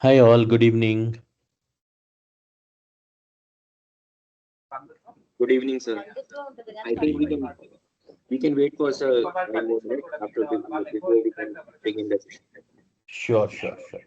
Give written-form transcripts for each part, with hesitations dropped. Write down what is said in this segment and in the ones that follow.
Hi all, good evening. Good evening, sir. I think we can wait for sir 1 more minute before we can begin the session. Sure, sure, sure.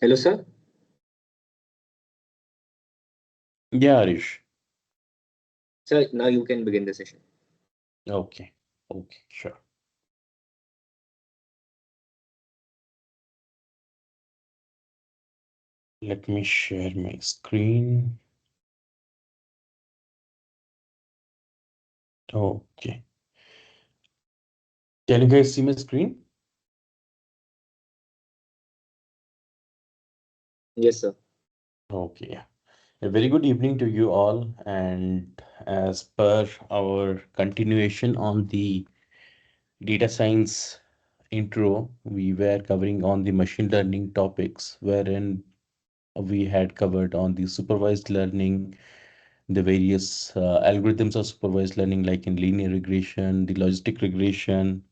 Hello, sir. Yeah, Arish. Sir, now you can begin the session. Okay. Okay, sure. Let me share my screen. Okay. Can you guys see my screen? Yes, sir. Okay. Yeah. A very good evening to you all. And as per our continuation on the data science intro, we were covering on the machine learning topics, wherein we had covered on the supervised learning, the various algorithms of supervised learning, like in linear regression, the logistic regression,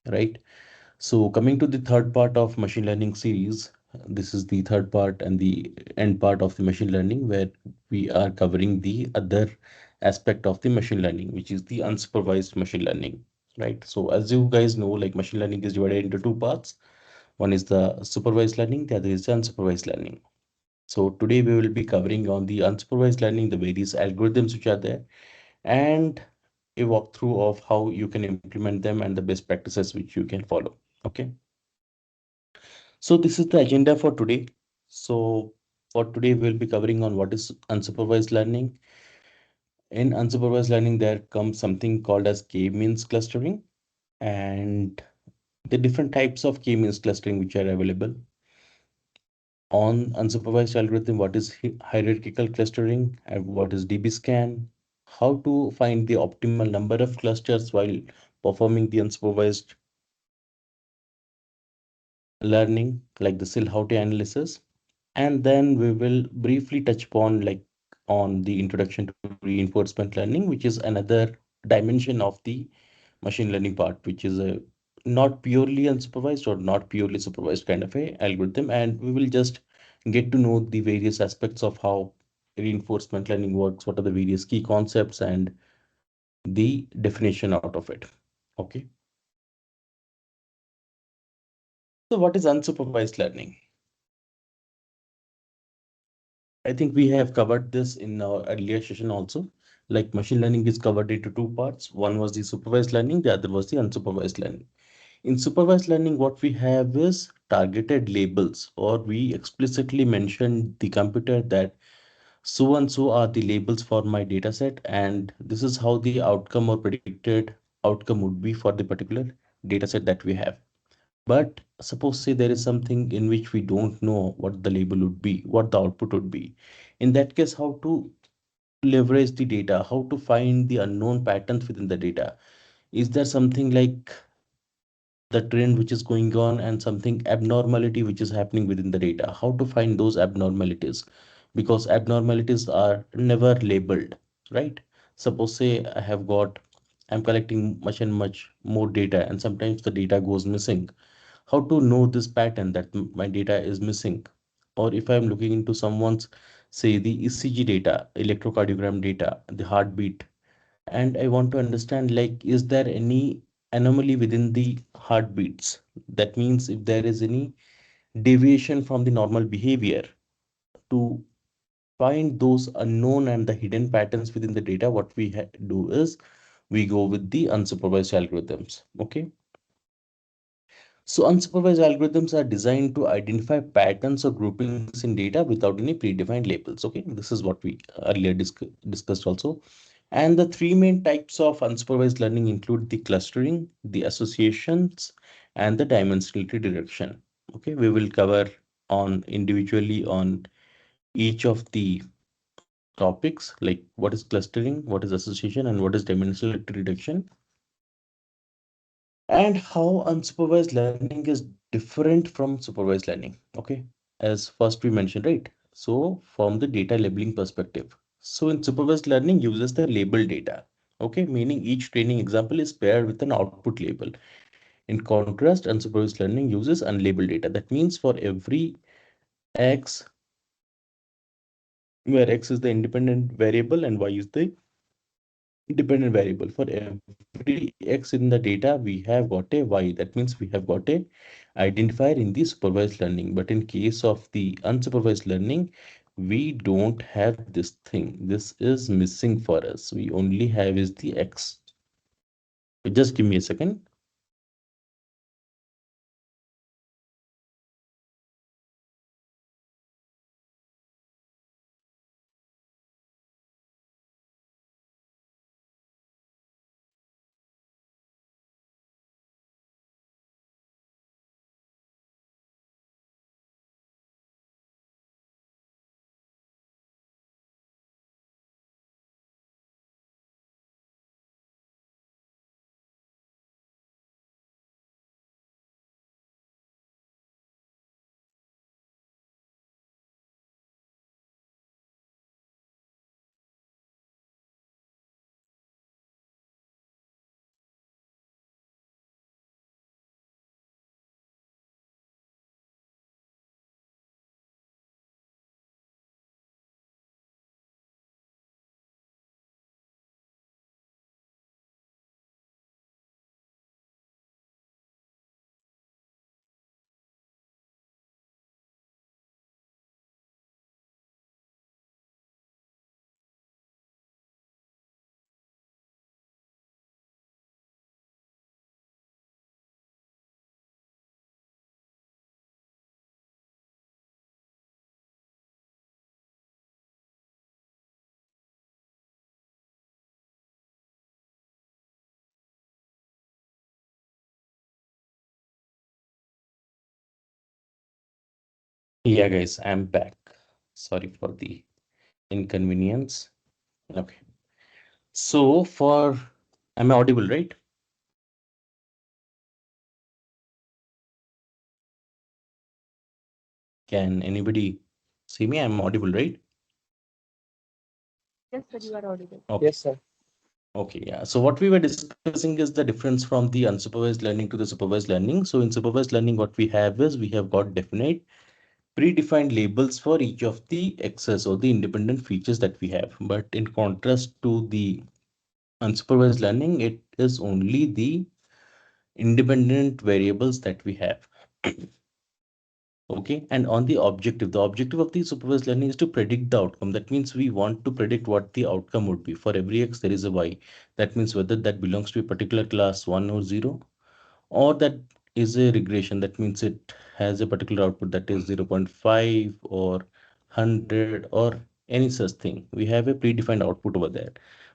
right? So coming to the third part of machine learning series, this is the third part and the end part of the machine learning, where we are covering the other aspect of the machine learning, which is the unsupervised machine learning, right? So as you guys know, like machine learning is divided into two parts. One is the supervised learning, the other is the unsupervised learning. So today we will be covering on the unsupervised learning, the various algorithms which are there, and a walkthrough of how you can implement them and the best practices which you can follow. Okay. So this is the agenda for today. So for today, we'll be covering on what is unsupervised learning. In unsupervised learning, there comes something called as k-means clustering and the different types of k-means clustering which are available. On unsupervised algorithm, what is hierarchical clustering and what is DB scan, how to find the optimal number of clusters while performing the unsupervised learning, like the Silhouette analysis. And then we will briefly touch upon like on the introduction to reinforcement learning, which is another dimension of the machine learning part, which is a not purely unsupervised or not purely supervised kind of a algorithm. And we will just get to know the various aspects of how reinforcement learning works, what are the various key concepts and the definition out of it. Okay. So what is unsupervised learning? I think we have covered this in our earlier session also. Like machine learning is covered into two parts. One was the supervised learning, the other was the unsupervised learning. In supervised learning, what we have is targeted labels, or we explicitly mention the computer that so and so are the labels for my data set, and this is how the outcome or predicted outcome would be for the particular data set that we have. But suppose say there is something in which we don't know what the label would be, what the output would be. In that case, how to leverage the data, how to find the unknown patterns within the data. Is there something like the trend which is going on and something abnormality which is happening within the data? How to find those abnormalities? Because abnormalities are never labeled, right? Suppose say I'm collecting much and much more data and sometimes the data goes missing. How to know this pattern that my data is missing? Or if I'm looking into someone's, say, the ECG data, electrocardiogram data, the heartbeat, and I want to understand, like, is there any anomaly within the heartbeats? That means if there is any deviation from the normal behavior, to find those unknown and the hidden patterns within the data, what we do is we go with the unsupervised algorithms. Okay. So unsupervised algorithms are designed to identify patterns or groupings in data without any predefined labels. Okay, this is what we earlier discussed also. And the three main types of unsupervised learning include the clustering, the associations, and the dimensionality direction. Okay, we will cover on individually on each of the topics, like what is clustering, what is association, and what is dimensionality reduction, and how unsupervised learning is different from supervised learning. Okay, as first we mentioned, right? So from the data labeling perspective, so in supervised learning uses the label data. Okay, meaning each training example is paired with an output label. In contrast, unsupervised learning uses unlabeled data. That means for every x, where x is the independent variable and y is the dependent variable, for every x in the data we have got a y. That means we have got a identifier in the supervised learning. But in case of the unsupervised learning, we don't have this thing. This is missing for us. We only have is the X. Just give me a second. Yeah, guys, I'm back. Sorry for the inconvenience. Okay. So for, am I audible, right? Can anybody see me? I'm audible, right? Yes, sir, you are audible. Okay. Yes, sir. Okay, yeah. So what we were discussing is the difference from the unsupervised learning to the supervised learning. So in supervised learning, what we have is we have got definite predefined labels for each of the access or the independent features that we have. But in contrast to the unsupervised learning, it is only the independent variables that we have. Okay, and on the objective of the supervised learning is to predict the outcome. That means we want to predict what the outcome would be. For every x, there is a y. That means whether that belongs to a particular class 1 or 0, or that is a regression. That means it has a particular output that is 0.5 or 100 or any such thing. We have a predefined output over there.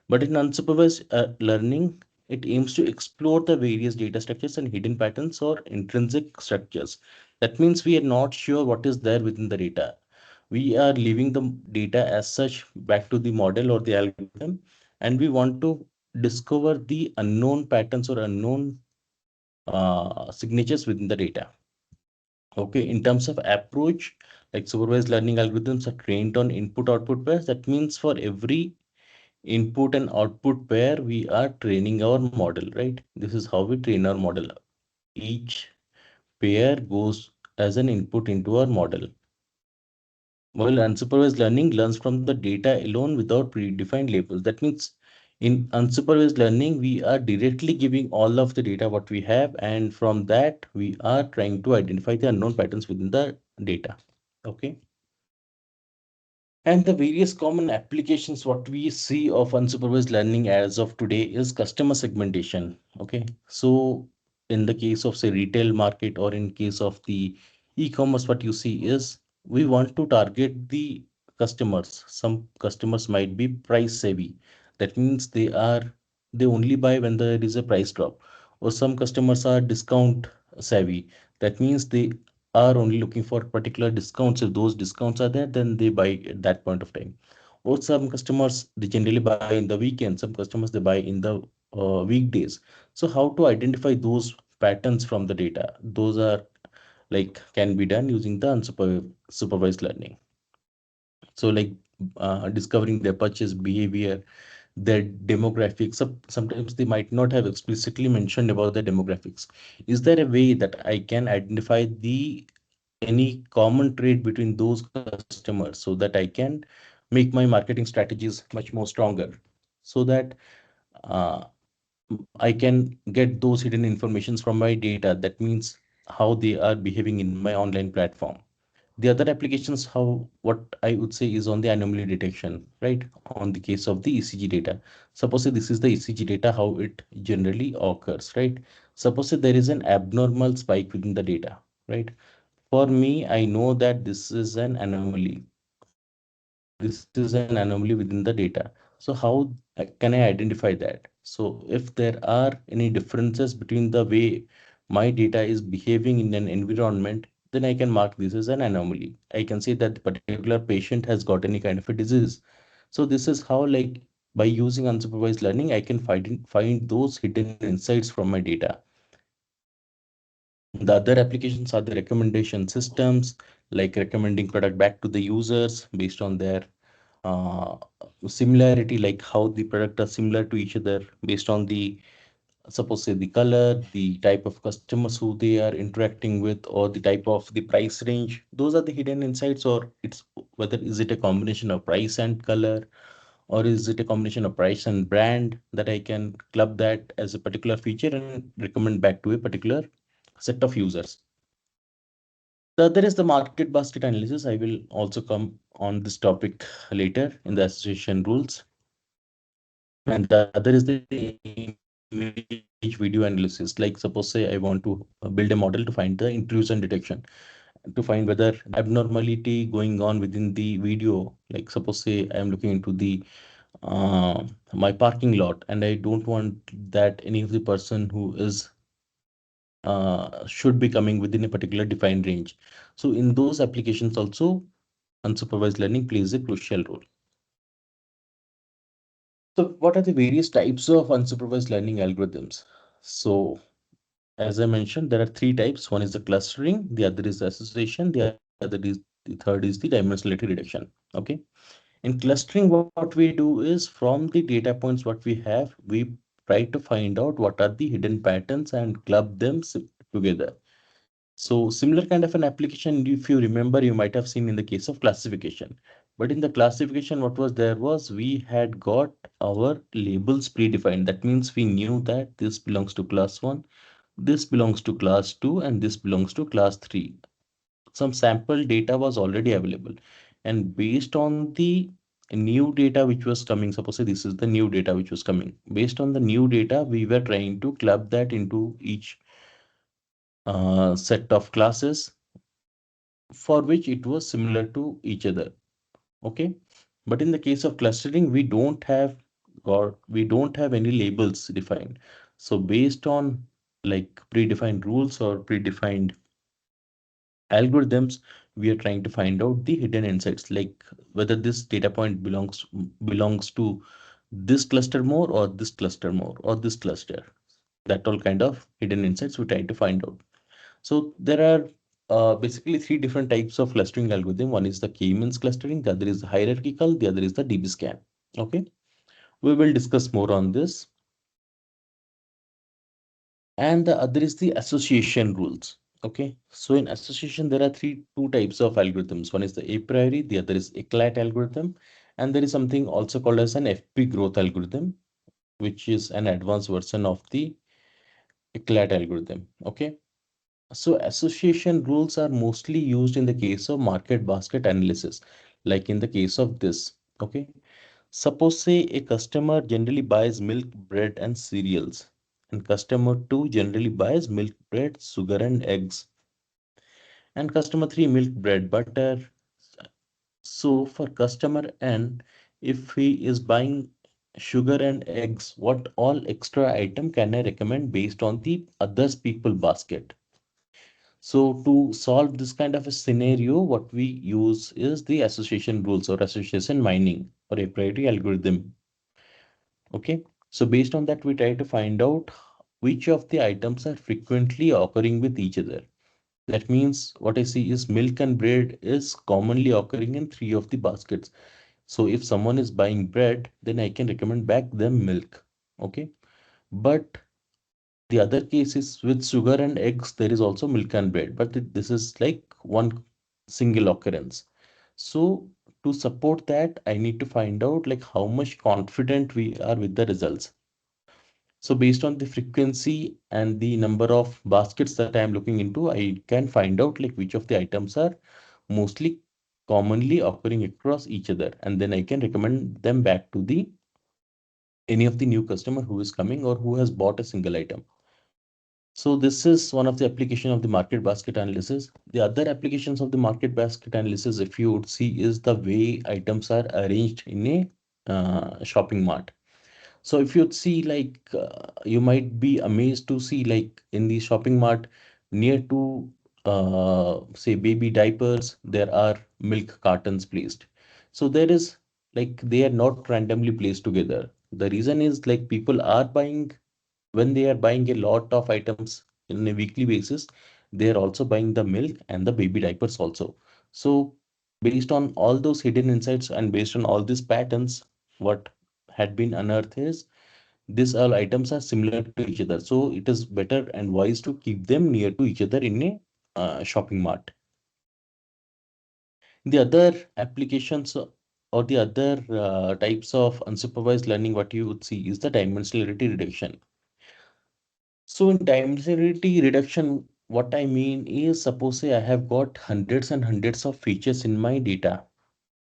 But in unsupervised learning, it aims to explore the various data structures and hidden patterns or intrinsic structures. That means we are not sure what is there within the data. We are leaving the data as such back to the model or the algorithm, and we want to discover the unknown patterns or unknown signatures within the data. Okay, in terms of approach, like supervised learning algorithms are trained on input output pairs. That means for every input and output pair, we are training our model, right? This is how we train our model. Each pair goes as an input into our model. While unsupervised learning learns from the data alone without predefined labels. That means in unsupervised learning, we are directly giving all of the data what we have, and from that, we are trying to identify the unknown patterns within the data. Okay. And the various common applications, what we see of unsupervised learning as of today is customer segmentation. Okay. So in the case of say retail market or in case of the e-commerce, what you see is we want to target the customers. Some customers might be price savvy. That means they only buy when there is a price drop. Or some customers are discount savvy. That means they are only looking for particular discounts. If those discounts are there, then they buy at that point of time. Or some customers, they generally buy in the weekend. Some customers, they buy in the weekdays. So how to identify those patterns from the data? Those are like can be done using the unsupervised learning. So like discovering their purchase behavior, their demographics. Sometimes they might not have explicitly mentioned about the demographics. Is there a way that I can identify the any common trait between those customers so that I can make my marketing strategies much more stronger, so that uh, I can get those hidden informations from my data? That means how they are behaving in my online platform. The other applications, how what I would say is on the anomaly detection, right? On the case of the ECG data. Suppose this is the ECG data, how it generally occurs, right? Suppose there is an abnormal spike within the data, right? For me, I know that this is an anomaly. This is an anomaly within the data. So how can I identify that? So if there are any differences between the way my data is behaving in an environment, then I can mark this as an anomaly. I can say that the particular patient has got any kind of a disease. So this is how, like, by using unsupervised learning, I can find those hidden insights from my data. The other applications are the recommendation systems, like recommending product back to the users based on their uh, similarity, like how the product are similar to each other based on the, suppose say, the color, the type of customers who they are interacting with, or the type of the price range. Those are the hidden insights. Or it's whether is it a combination of price and color, or is it a combination of price and brand, that I can club that as a particular feature and recommend back to a particular set of users. The other is the market basket analysis. I will also come on this topic later in the association rules. And the other is the image video analysis. Like suppose say I want to build a model to find the intrusion detection, to find whether abnormality going on within the video. Like suppose say I am looking into the my parking lot, and I don't want that any of the person who is should be coming within a particular defined range. So in those applications also, unsupervised learning plays a crucial role. So what are the various types of unsupervised learning algorithms? So as I mentioned, there are three types. One is the clustering, the other is the association, the third is the dimensionality reduction. Okay. In clustering, what we do is from the data points what we have, we try to find out what are the hidden patterns and club them together. So similar kind of an application, if you remember, you might have seen in the case of classification. But in the classification, what was there was we had got our labels predefined. That means we knew that this belongs to class 1, this belongs to class 2, and this belongs to class 3. Some sample data was already available. And based on the new data which was coming, suppose say this is the new data which was coming. Based on the new data, we were trying to club that into each set of classes for which it was similar to each other. Okay. But in the case of clustering, we don't have any labels defined. So based on like predefined rules or predefined algorithms, we are trying to find out the hidden insights, like whether this data point belongs to this cluster more, or this cluster more, or this cluster. That all kind of hidden insights we try to find out. So there are basically three different types of clustering algorithm. One is the k-means clustering, the other is hierarchical, the other is the DB scan. Okay, we will discuss more on this. And the other is the association rules. Okay, so in association there are two types of algorithms. One is the a priori, the other is eclat algorithm, and there is something also called as an FP growth algorithm, which is an advanced version of the eclat algorithm. Okay. So association rules are mostly used in the case of market basket analysis, like in the case of this. Okay. Suppose say a customer generally buys milk, bread, and cereals, and customer 2 generally buys milk, bread, sugar, and eggs, and customer 3 milk, bread, butter. So for customer N, if he is buying sugar and eggs, what all extra item can I recommend based on the others people basket? So to solve this kind of a scenario, what we use is the association rules or association mining or a priority algorithm. Okay. So based on that, we try to find out which of the items are frequently occurring with each other. That means what I see is milk and bread is commonly occurring in three of the baskets. So if someone is buying bread, then I can recommend back them milk. Okay. But the other case is with sugar and eggs, there is also milk and bread, but this is like one single occurrence. So to support that, I need to find out like how much confident we are with the results. So based on the frequency and the number of baskets that I am looking into, I can find out like which of the items are mostly commonly occurring across each other, and then I can recommend them back to the any of the new customer who is coming or who has bought a single item. So this is one of the application of the market basket analysis. The other applications of the market basket analysis, if you would see, is the way items are arranged in a shopping mart. So if you see you might be amazed to see like in the shopping mart near to say baby diapers, there are milk cartons placed. So there is like they are not randomly placed together. The reason is like people are buying when they are buying a lot of items in a weekly basis, they are also buying the milk and the baby diapers also. So based on all those hidden insights and based on all these patterns, what had been unearthed is these all items are similar to each other. So it is better and wise to keep them near to each other in a shopping mart. The other applications or the other types of unsupervised learning, what you would see is the dimensionality reduction. So in dimensionality reduction, what I mean is suppose say I have got hundreds and hundreds of features in my data,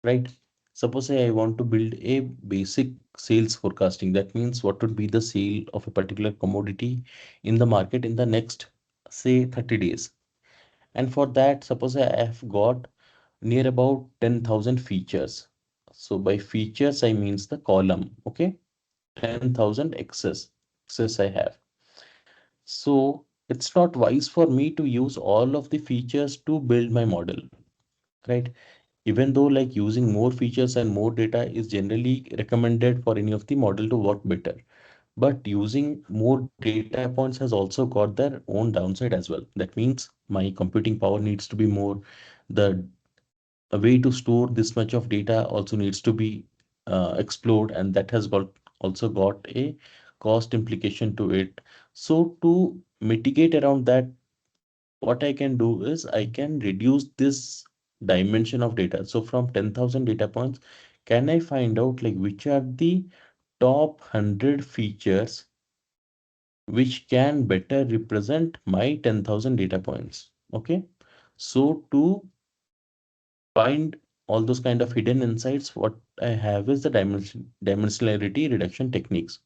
right? Suppose say I want to build a basic sales forecasting. That means what would be the sale of a particular commodity in the market in the next say 30 days. And for that, suppose I have got near about 10,000 features. So by features, I means the column, okay? 10,000 excess I have. So it's not wise for me to use all of the features to build my model, right? Even though like using more features and more data is generally recommended for any of the model to work better. But using more data points has also got their own downside as well. That means my computing power needs to be more. The a way to store this much of data also needs to be explored, and that has got also got a cost implication to it. So to mitigate around that, what I can do is I can reduce this dimension of data. So from 10,000 data points, can I find out like which are the top 100 features which can better represent my 10,000 data points? Okay. So to find all those kind of hidden insights, what I have is the dimensionality reduction techniques.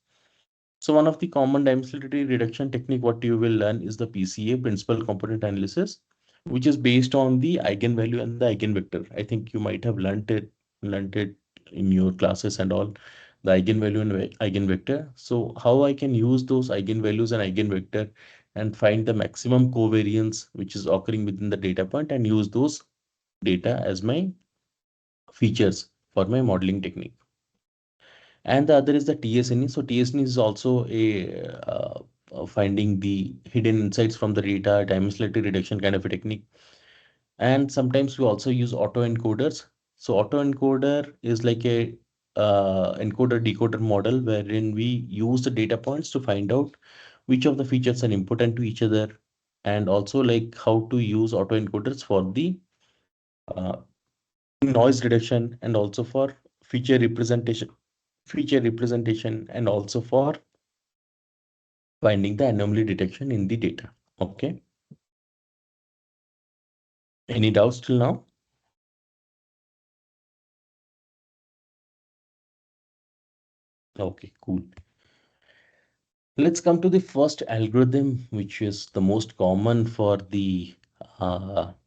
So one of the common dimensionality reduction technique what you will learn is the PCA, principal component analysis, which is based on the eigenvalue and the eigenvector. I think you might have learned it in your classes and all, the eigenvalue and eigenvector. So how I can use those eigenvalues and eigenvector and find the maximum covariance which is occurring within the data point and use those data as my features for my modeling technique. And the other is the TSNE. So TSNE is also a finding the hidden insights from the data, dimensionality reduction kind of a technique. And sometimes we also use autoencoders. So autoencoder is like a encoder decoder model wherein we use the data points to find out which of the features are important to each other, and also like how to use autoencoders for the uh, noise reduction and also for feature representation and also for finding the anomaly detection in the data. Okay. Any doubts till now? Okay, cool. Let's come to the first algorithm, which is the most common for the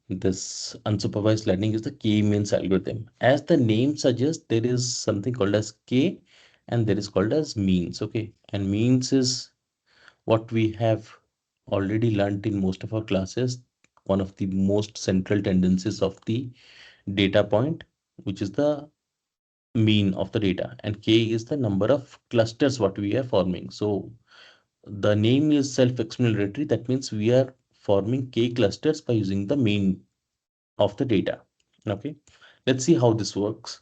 this unsupervised learning is the K-means algorithm. As the name suggests, there is something called as K and there is called as means. Okay. And means is what we have already learned in most of our classes. One of the most central tendencies of the data point, which is the mean of the data, and k is the number of clusters what we are forming. So the name is self-explanatory. That means we are forming k clusters by using the mean of the data. Okay, let's see how this works.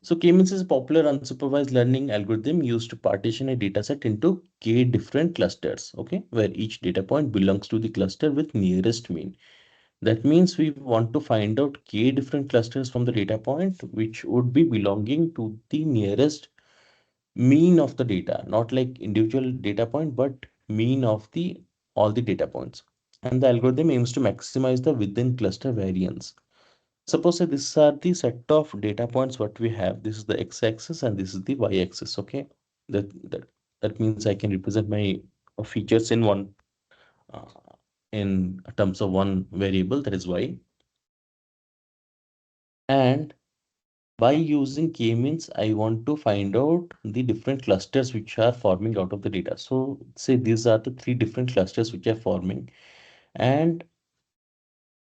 So k-means is a popular unsupervised learning algorithm used to partition a dataset into k different clusters, okay, where each data point belongs to the cluster with nearest mean. That means we want to find out k different clusters from the data point, which would be belonging to the nearest mean of the data, not like individual data point, but mean of the all the data points. And the algorithm aims to maximize the within cluster variance. Suppose that these are the set of data points what we have. This is the x-axis and this is the y-axis. Okay, that that that means I can represent my features in one uh, in terms of one variable, that is y. And by using k-means, I want to find out the different clusters which are forming out of the data. So say these are the three different clusters which are forming, and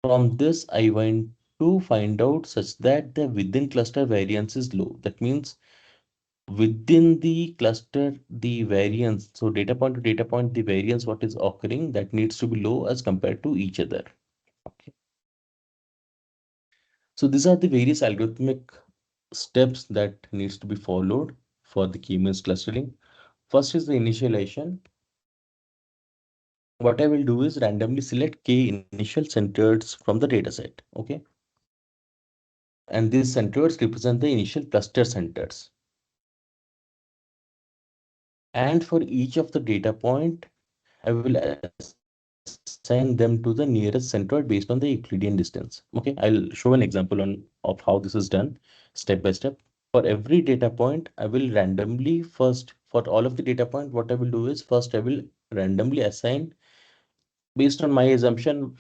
from this I want to find out such that the within cluster variance is low. That means within the cluster the variance, so data point to data point, the variance what is occurring, that needs to be low as compared to each other. Okay, so these are the various algorithmic steps that needs to be followed for the k-means clustering. First is the initialization. What I will do is randomly select k initial centers from the data set. Okay, and these centers represent the initial cluster centers. And for each of the data point, I will assign them to the nearest centroid based on the Euclidean distance. Okay, I'll show an example of how this is done step by step. For every data point, I will randomly first, for all of the data point, what I will do is first I will randomly assign based on my assumption.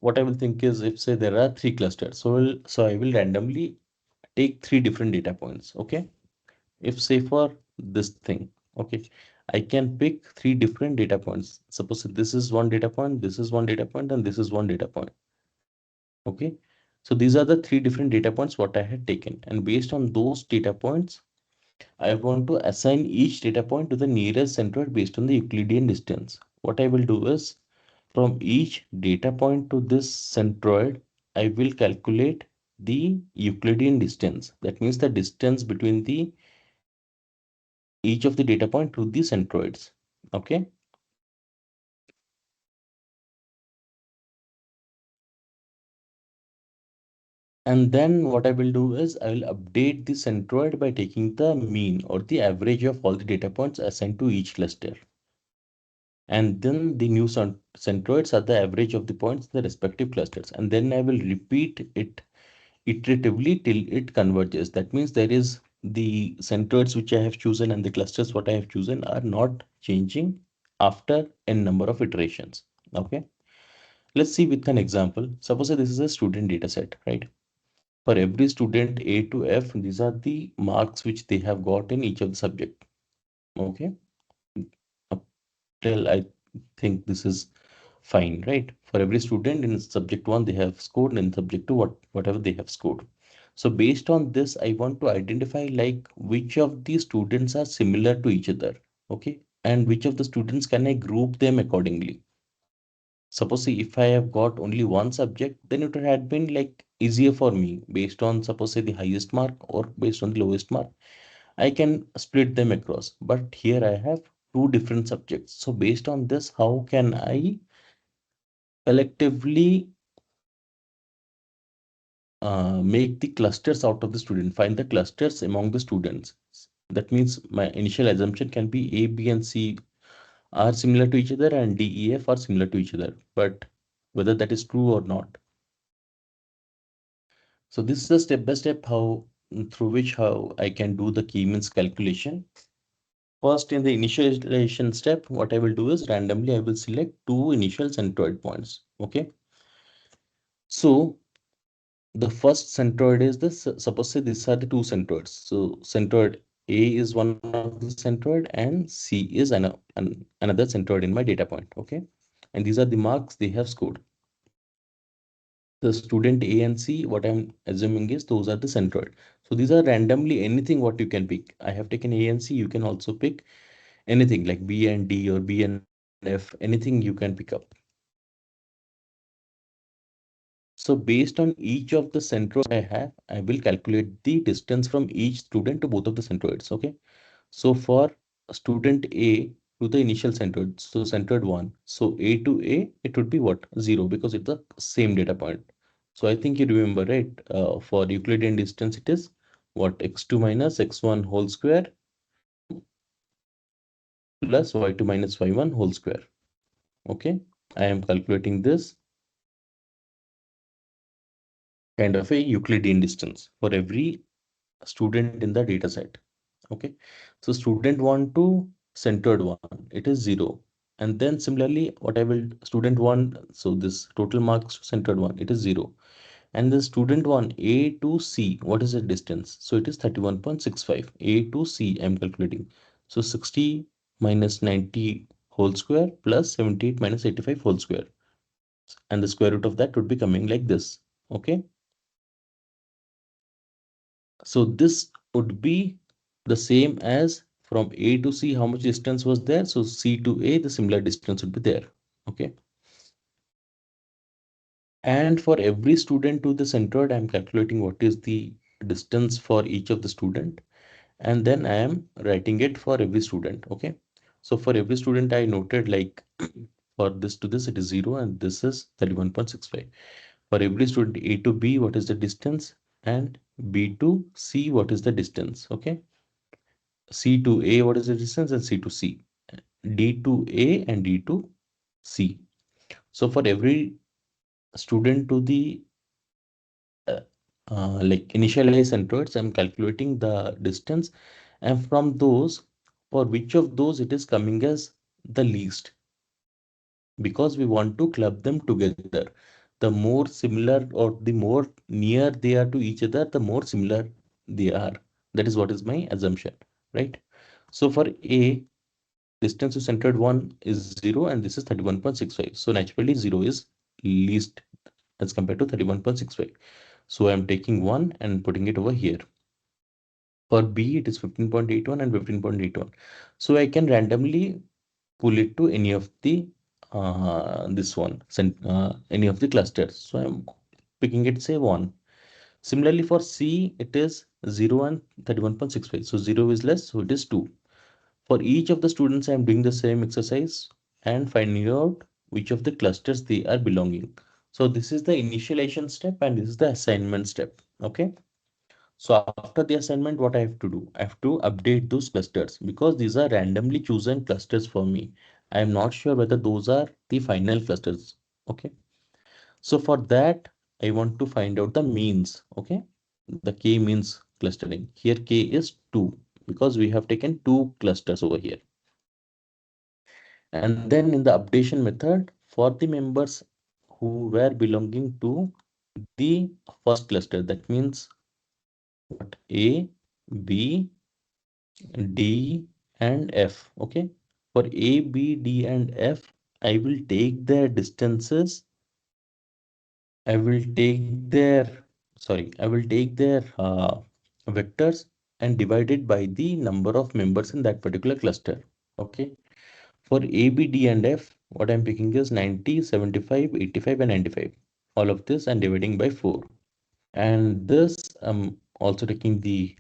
What I will think is, if say there are three clusters, so I will randomly take three different data points. Okay, if say for this thing, okay, I can pick three different data points. Suppose this is one data point, this is one data point, and this is one data point. Okay, so these are the three different data points what I had taken, and based on those data points, I want to assign each data point to the nearest centroid based on the Euclidean distance. What I will do is, from each data point to this centroid, I will calculate the Euclidean distance. That means the distance between the each of the data point to the centroids. Okay, and then what I will do is I will update the centroid by taking the mean or the average of all the data points assigned to each cluster. And then the new centroids are the average of the points in the respective clusters. And then I will repeat it iteratively till it converges. That means there is the centroids which I have chosen and the clusters what I have chosen are not changing after n number of iterations. Okay, let's see with an example. Suppose that this is a student data set, right? For every student A to F, these are the marks which they have got in each of the subject. Okay, up till I think this is fine, right? For every student in subject one, they have scored, and in subject two, whatever they have scored. So based on this, I want to identify like which of these students are similar to each other. Okay, and which of the students can I group them accordingly. Suppose say if I have got only one subject, then it had been like easier for me based on suppose say the highest mark or based on the lowest mark. I can split them across. But here I have two different subjects. So based on this, how can I collectively make the clusters out of the student, find the clusters among the students? That means my initial assumption can be A, B, and C are similar to each other and D, E, F are similar to each other. But whether that is true or not. So this is a step by step how through which how I can do the key means calculation. First, in the initialization step, what I will do is randomly I will select two initial centroid points. Okay. So the first centroid is this. Suppose say these are the two centroids. So centroid A is one of the centroid and C is another centroid in my data point. Okay. And these are the marks they have scored. The student A and C, what I'm assuming is those are the centroid. So these are randomly anything what you can pick. I have taken A and C. You can also pick anything like B and D or B and F, anything you can pick up. So based on each of the centroids I have, I will calculate the distance from each student to both of the centroids. Okay. So for student A to the initial centroid, so centroid one, so A to A, it would be what? Zero, because it's the same data point. So I think you remember, right? For Euclidean distance, it is what? X2 minus x1 whole square plus y2 minus y1 whole square. Okay, I am calculating this kind of a Euclidean distance for every student in the data set. Okay, so student 1 to centered 1, it is 0. And then similarly, what I will student 1, so this total marks to centered 1, it is 0. And the student 1, A to C, what is the distance? So it is 31.65. A to C, I'm calculating. So 60 minus 90 whole square plus 78 minus 85 whole square. And the square root of that would be coming like this. Okay. So this would be the same as from A to C, how much distance was there? So C to A, the similar distance would be there. Okay. And for every student to the centroid, I'm calculating what is the distance for each of the student. And then I am writing it for every student. Okay. So for every student, I noted like for this to this, it is 0 and this is 31.65. For every student A to B, what is the distance? And B to C, what is the distance? Okay. C to A, what is the distance? And C to C. D to A and D to C. So for every student to the uh, like initialize centroids, I'm calculating the distance, and from those, for which of those it is coming as the least, because we want to club them together. The more similar or the more near they are to each other, the more similar they are. That is what is my assumption, right? So for A, distance to centered 1 is 0 and this is 31.65. So naturally 0 is least as compared to 31.65. So I'm taking 1 and putting it over here. For B, it is 15.81 and 15.81. So I can randomly pull it to any of the this one, any of the clusters. So I'm picking it, say 1. Similarly for C, it is 0 and 31.65. So 0 is less, so it is 2. For each of the students, I am doing the same exercise and finding out which of the clusters they are belonging. So this is the initialization step and this is the assignment step. Okay. So after the assignment, what I have to do? I have to update those clusters because these are randomly chosen clusters for me. I am not sure whether those are the final clusters. Okay. So for that, I want to find out the means. Okay. The K means clustering. Here K is 2 because we have taken 2 clusters over here. And then in the updation method for the members who were belonging to the first cluster, that means what? A, B, D, and F. Okay. For A, B, D, and F, I will take their distances. I will take their, I will take their vectors and divide it by the number of members in that particular cluster. Okay. For A, B, D, and F, what I'm picking is 90, 75, 85, and 95. All of this and dividing by 4. And this, I'm also taking the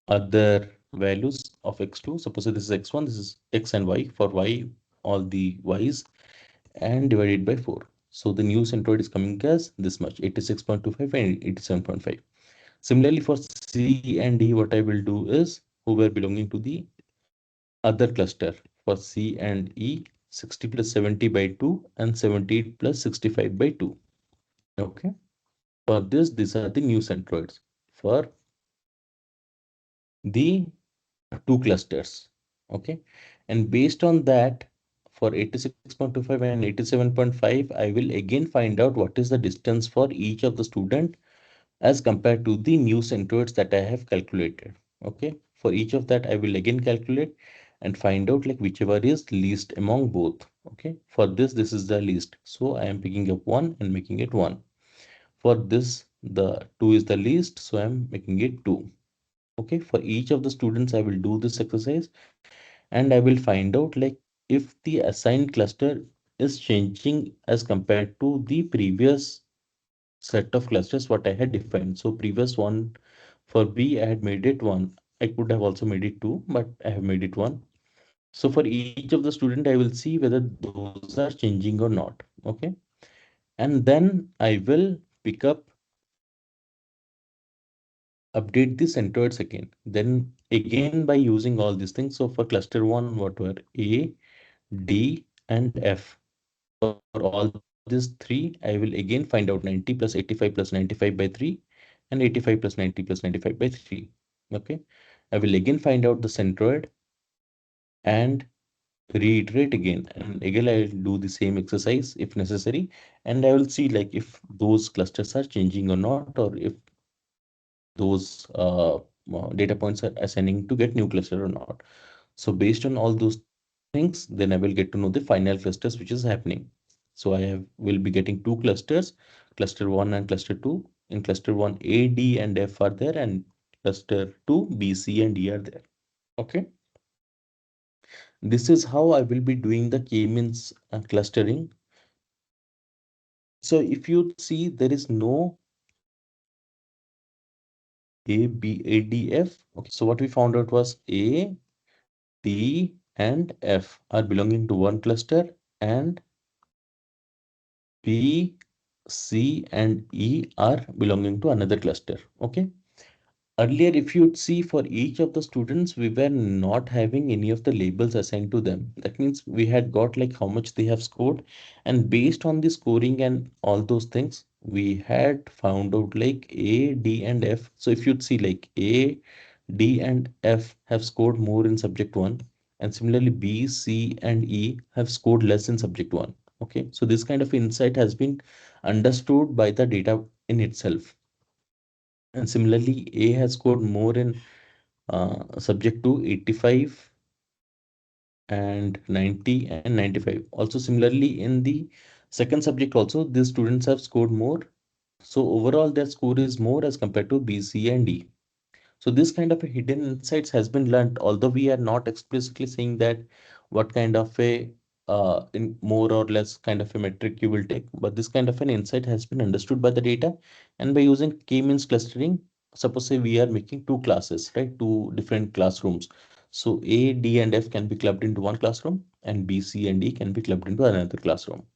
other values of x2. Suppose this is x1, this is x and y. For y, all the y's and divided by 4. So the new centroid is coming as this much, 86.25 and 87.5. Similarly, for C and D, what I will do is who were belonging to the other cluster. For C and E, 60 plus 70 by 2 and 78 plus 65 by 2. Okay. For this, these are the new centroids for the two clusters. Okay. And based on that, for 86.25 and 87.5, I will again find out what is the distance for each of the student as compared to the new centroids that I have calculated. Okay. For each of that, I will again calculate and find out like whichever is least among both. Okay. For this is the least. So I am picking up 1 and making it 1. For this, the 2 is the least. So I am making it 2. Okay. For each of the students, I will do this exercise and I will find out like if the assigned cluster is changing as compared to the previous set of clusters what I had defined. So previous one for B, I had made it 1. I could have also made it 2, but I have made it 1. So for each of the student, I will see whether those are changing or not. Okay. And then I will pick up update the centroids again. Then again by using all these things. So for cluster one, what were A, D, and F. For all these three, I will again find out 90 plus 85 plus 95 by 3 and 85 plus 90 plus 95 by 3. Okay. I will again find out the centroid and reiterate again. And again, I will do the same exercise if necessary. And I will see like if those clusters are changing or not, or if those data points are assigning to get new cluster or not. So based on all those things, then I will get to know the final clusters which is happening. So will be getting two clusters, cluster one and cluster two. In cluster one, A, D, and F are there, and cluster two, B, C, and D are there. Okay. This is how I will be doing the k-means clustering. So if you see, there is no A, B, A, D, F. Okay. So what we found out was A, D, and F are belonging to one cluster, and B, C, and E are belonging to another cluster. Okay. Earlier, if you'd see for each of the students, we were not having any of the labels assigned to them. That means we had got like how much they have scored. And based on the scoring and all those things, we had found out like A, D, and F. So if you'd see like A, D, and F have scored more in subject one. And similarly, B, C, and E have scored less in subject one. Okay. So this kind of insight has been understood by the data in itself. And similarly, A has scored more in subject to 85 and 90 and 95. Also, similarly, in the second subject also, the students have scored more. So overall, their score is more as compared to B, C, and D. So this kind of a hidden insights has been learned, although we are not explicitly saying that what kind of a in more or less kind of a metric you will take, but this kind of an insight has been understood by the data. And by using k-means clustering, suppose say we are making two classes, right? Two different classrooms. So A, D, and F can be clubbed into one classroom, and B, C, and E can be clubbed into another classroom.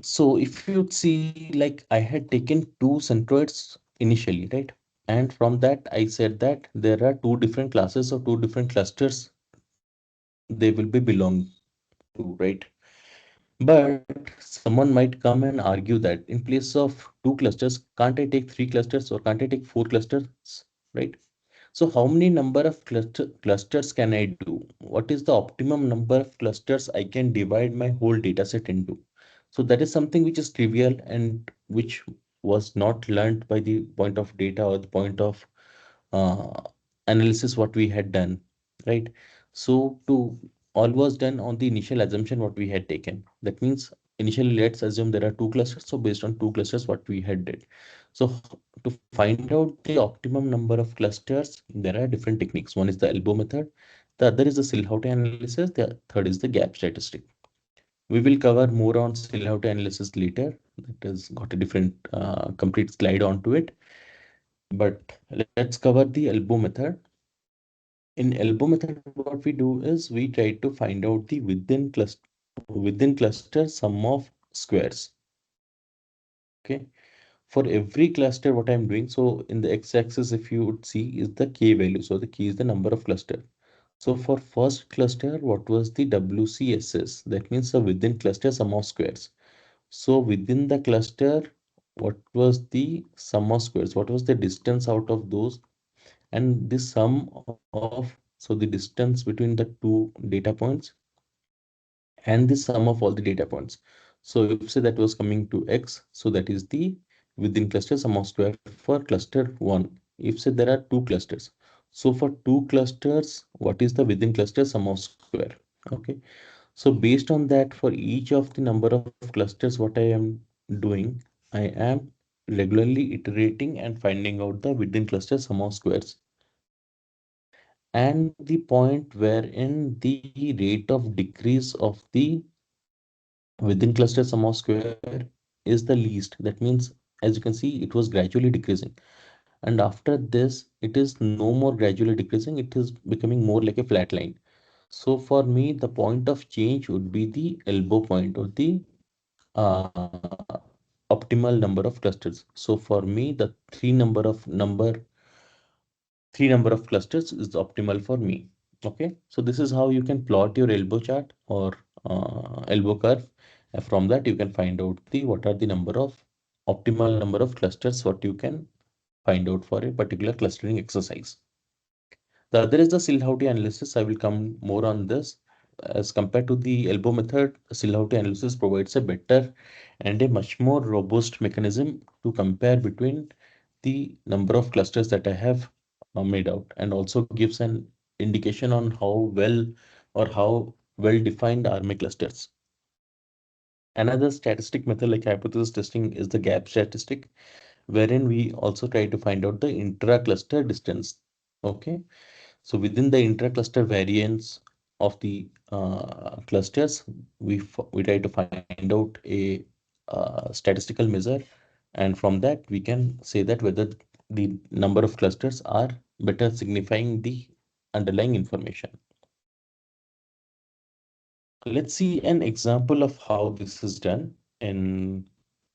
So if you see, like I had taken two centroids initially, right? And from that, I said that there are two different classes or two different clusters they will be belong to, right? But someone might come and argue that in place of two clusters, can't I take three clusters or can't I take four clusters, right? So how many number of clusters can I do? What is the optimum number of clusters I can divide my whole data set into? So that is something which is trivial and which was not learned by the point of data or the point of uh, analysis what we had done, right? So to all was done on the initial assumption what we had taken. That means initially let's assume there are two clusters. So based on two clusters what we had did. So to find out the optimum number of clusters, there are different techniques. One is the elbow method. The other is the Silhouette analysis. The third is the gap statistic. We will cover more on Silhouette analysis later. That has got a different complete slide onto it. But let's cover the elbow method. In elbow method, what we do is we try to find out the within cluster sum of squares. Okay. For every cluster, what I'm doing, so in the x-axis, if you would see, is the k value. So the k is the number of cluster. So for first cluster, what was the WCSS? That means the within cluster sum of squares. So within the cluster, what was the sum of squares? What was the distance out of those? And the sum of, so the distance between the two data points and the sum of all the data points. So if say that was coming to x, so that is the within cluster sum of square for cluster one. If say there are two clusters, so for two clusters, what is the within cluster sum of square? Okay. So based on that, for each of the number of clusters, what I am doing, I am regularly iterating and finding out the within cluster sum of squares. And the point wherein the rate of decrease of the within cluster sum of square is the least. That means, as you can see, it was gradually decreasing. And after this, it is no more gradually decreasing. It is becoming more like a flat line. So for me, the point of change would be the elbow point or the optimal number of clusters. So for me, the three number of clusters is optimal for me. Okay, so this is how you can plot your elbow chart or elbow curve. And from that, you can find out the what are the optimal number of clusters what you can find out for a particular clustering exercise. The other is the Silhouette analysis. I will come more on this. As compared to the elbow method, Silhouette analysis provides a better and a much more robust mechanism to compare between the number of clusters that I have made out, and also gives an indication on how well defined are my clusters. Another statistic method like hypothesis testing is the gap statistic, wherein we also try to find out the intra-cluster distance. Okay, so within the intra-cluster variance of the clusters, we try to find out a statistical measure, and from that we can say that whether the number of clusters are better signifying the underlying information. Let's see an example of how this is done in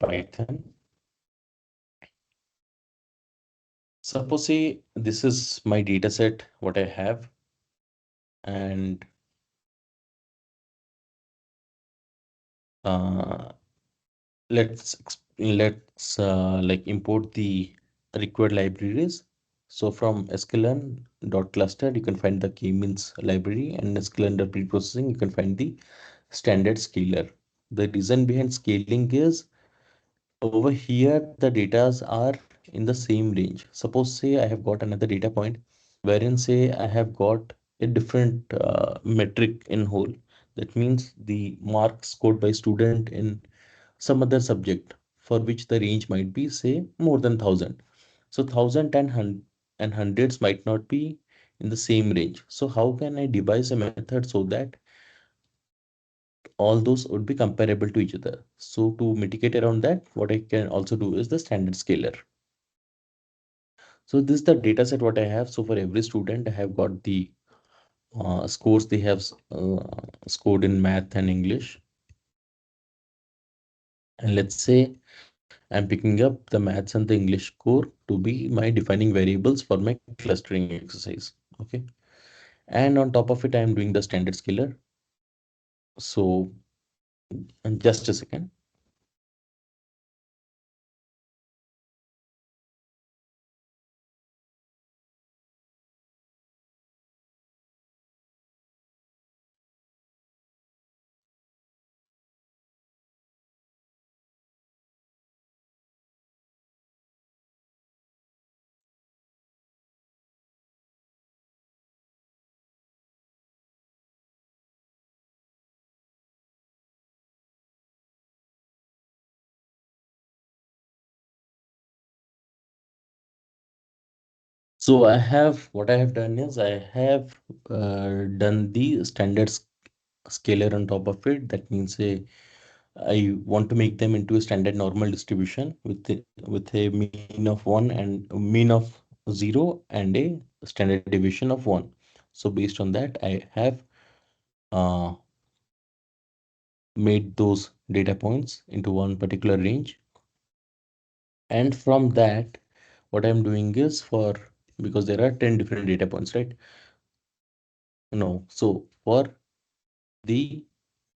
Python. Suppose say this is my data set, what I have, and uh, let's like import the required libraries. So from sklearn.cluster, you can find the k-means library, and sklearn.preprocessing, you can find the standard scaler. The reason behind scaling is over here the datas are in the same range. Suppose say I have got another data point wherein say I have got a different metric in whole. That means the marks scored by student in some other subject for which the range might be say more than 1,000. So 1,000 and hundreds might not be in the same range. So how can I devise a method so that all those would be comparable to each other? So to mitigate around that, what I can also do is the standard scaler. So this is the data set what I have. So for every student, I have got the scores they have scored in math and English. And let's say I'm picking up the maths and the English score to be my defining variables for my clustering exercise. Okay. And on top of it, I'm doing the standard scalar. So just a second. So what I have done is I have done the scalar on top of it. That means I want to make them into a standard normal distribution with a mean of 0 and a standard deviation of 1. So based on that, I have uh, made those data points into one particular range. And from that, what I'm doing is because there are 10 different data points, right? No. So for the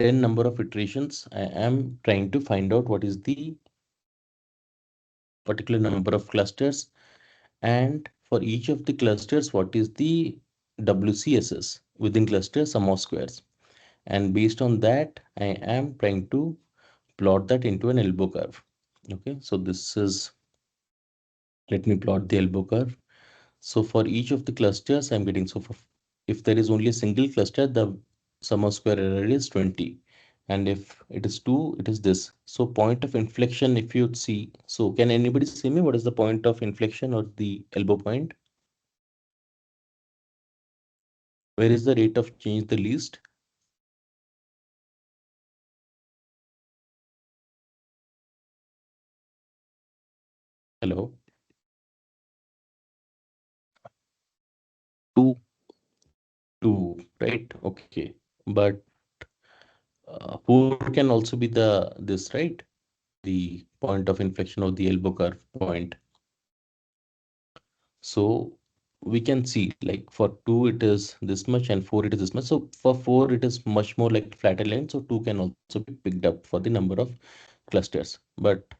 10 number of iterations, I am trying to find out what is the particular number of clusters, and for each of the clusters, what is the WCSS within cluster sum of squares. And based on that, I am trying to plot that into an elbow curve. Okay, so let me plot the elbow curve. So for each of the clusters, I'm getting, if there is only a single cluster, the sum of square error is 20. And if it is two, it is this. So point of inflection, if you see, so can anybody see me? What is the point of inflection or the elbow point? Where is the rate of change the least? Hello? 2, 2, right? Okay. But 4 can also be the this, right? The point of inflection of the elbow curve point. So we can see like for 2 it is this much and 4 it is this much. So for 4 it is much more like flatter line. So 2 can also be picked up for the number of clusters. But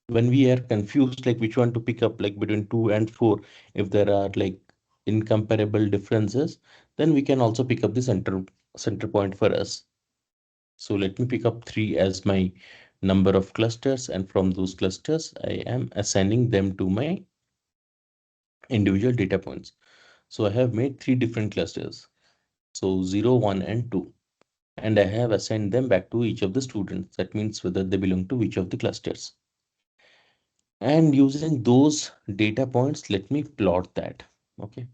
when we are confused like which one to pick up like between 2 and 4, if there are like incomparable differences, then we can also pick up the center point for us. So let me pick up 3 as my number of clusters, and from those clusters I am assigning them to my individual data points. So I have made 3 different clusters. So 0, 1 and 2. And I have assigned them back to each of the students. That means whether they belong to which of the clusters. And using those data points, let me plot that. Okay.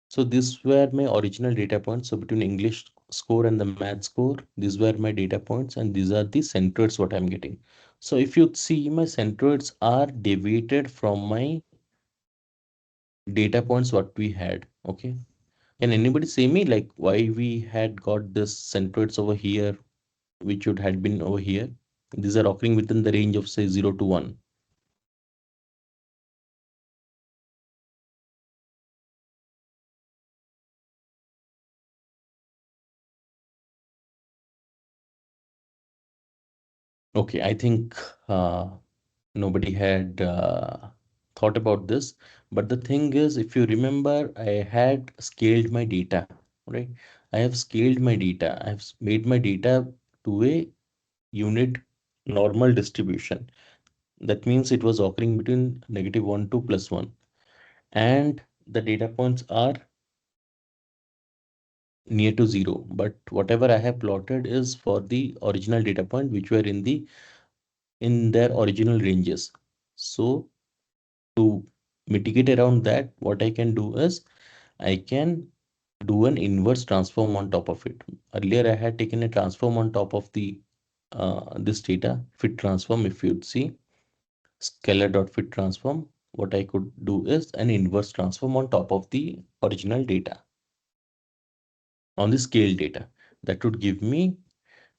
So these were my original data points. So between English score and the math score, these were my data points, and these are the centroids what I'm getting. So if you see, my centroids are deviated from my data points what we had. Okay. Can anybody say me like why we had got this centroids over here, which should had been over here? These are occurring within the range of say 0 to 1. Okay, I think uh, nobody had thought about this. But the thing is, if you remember, I had scaled my data, right? I have scaled my data. I have made my data to a unit normal distribution. That means it was occurring between -1 to +1. And the data points are near to 0. But whatever I have plotted is for the original data point, which were in their original ranges. So to mitigate around that, what I can do is I can do an inverse transform on top of it. Earlier, I had taken a transform on top of the this data fit transform. If you'd see scalar dot fit transform, what I could do is an inverse transform on top of the original data on the scale data. That would give me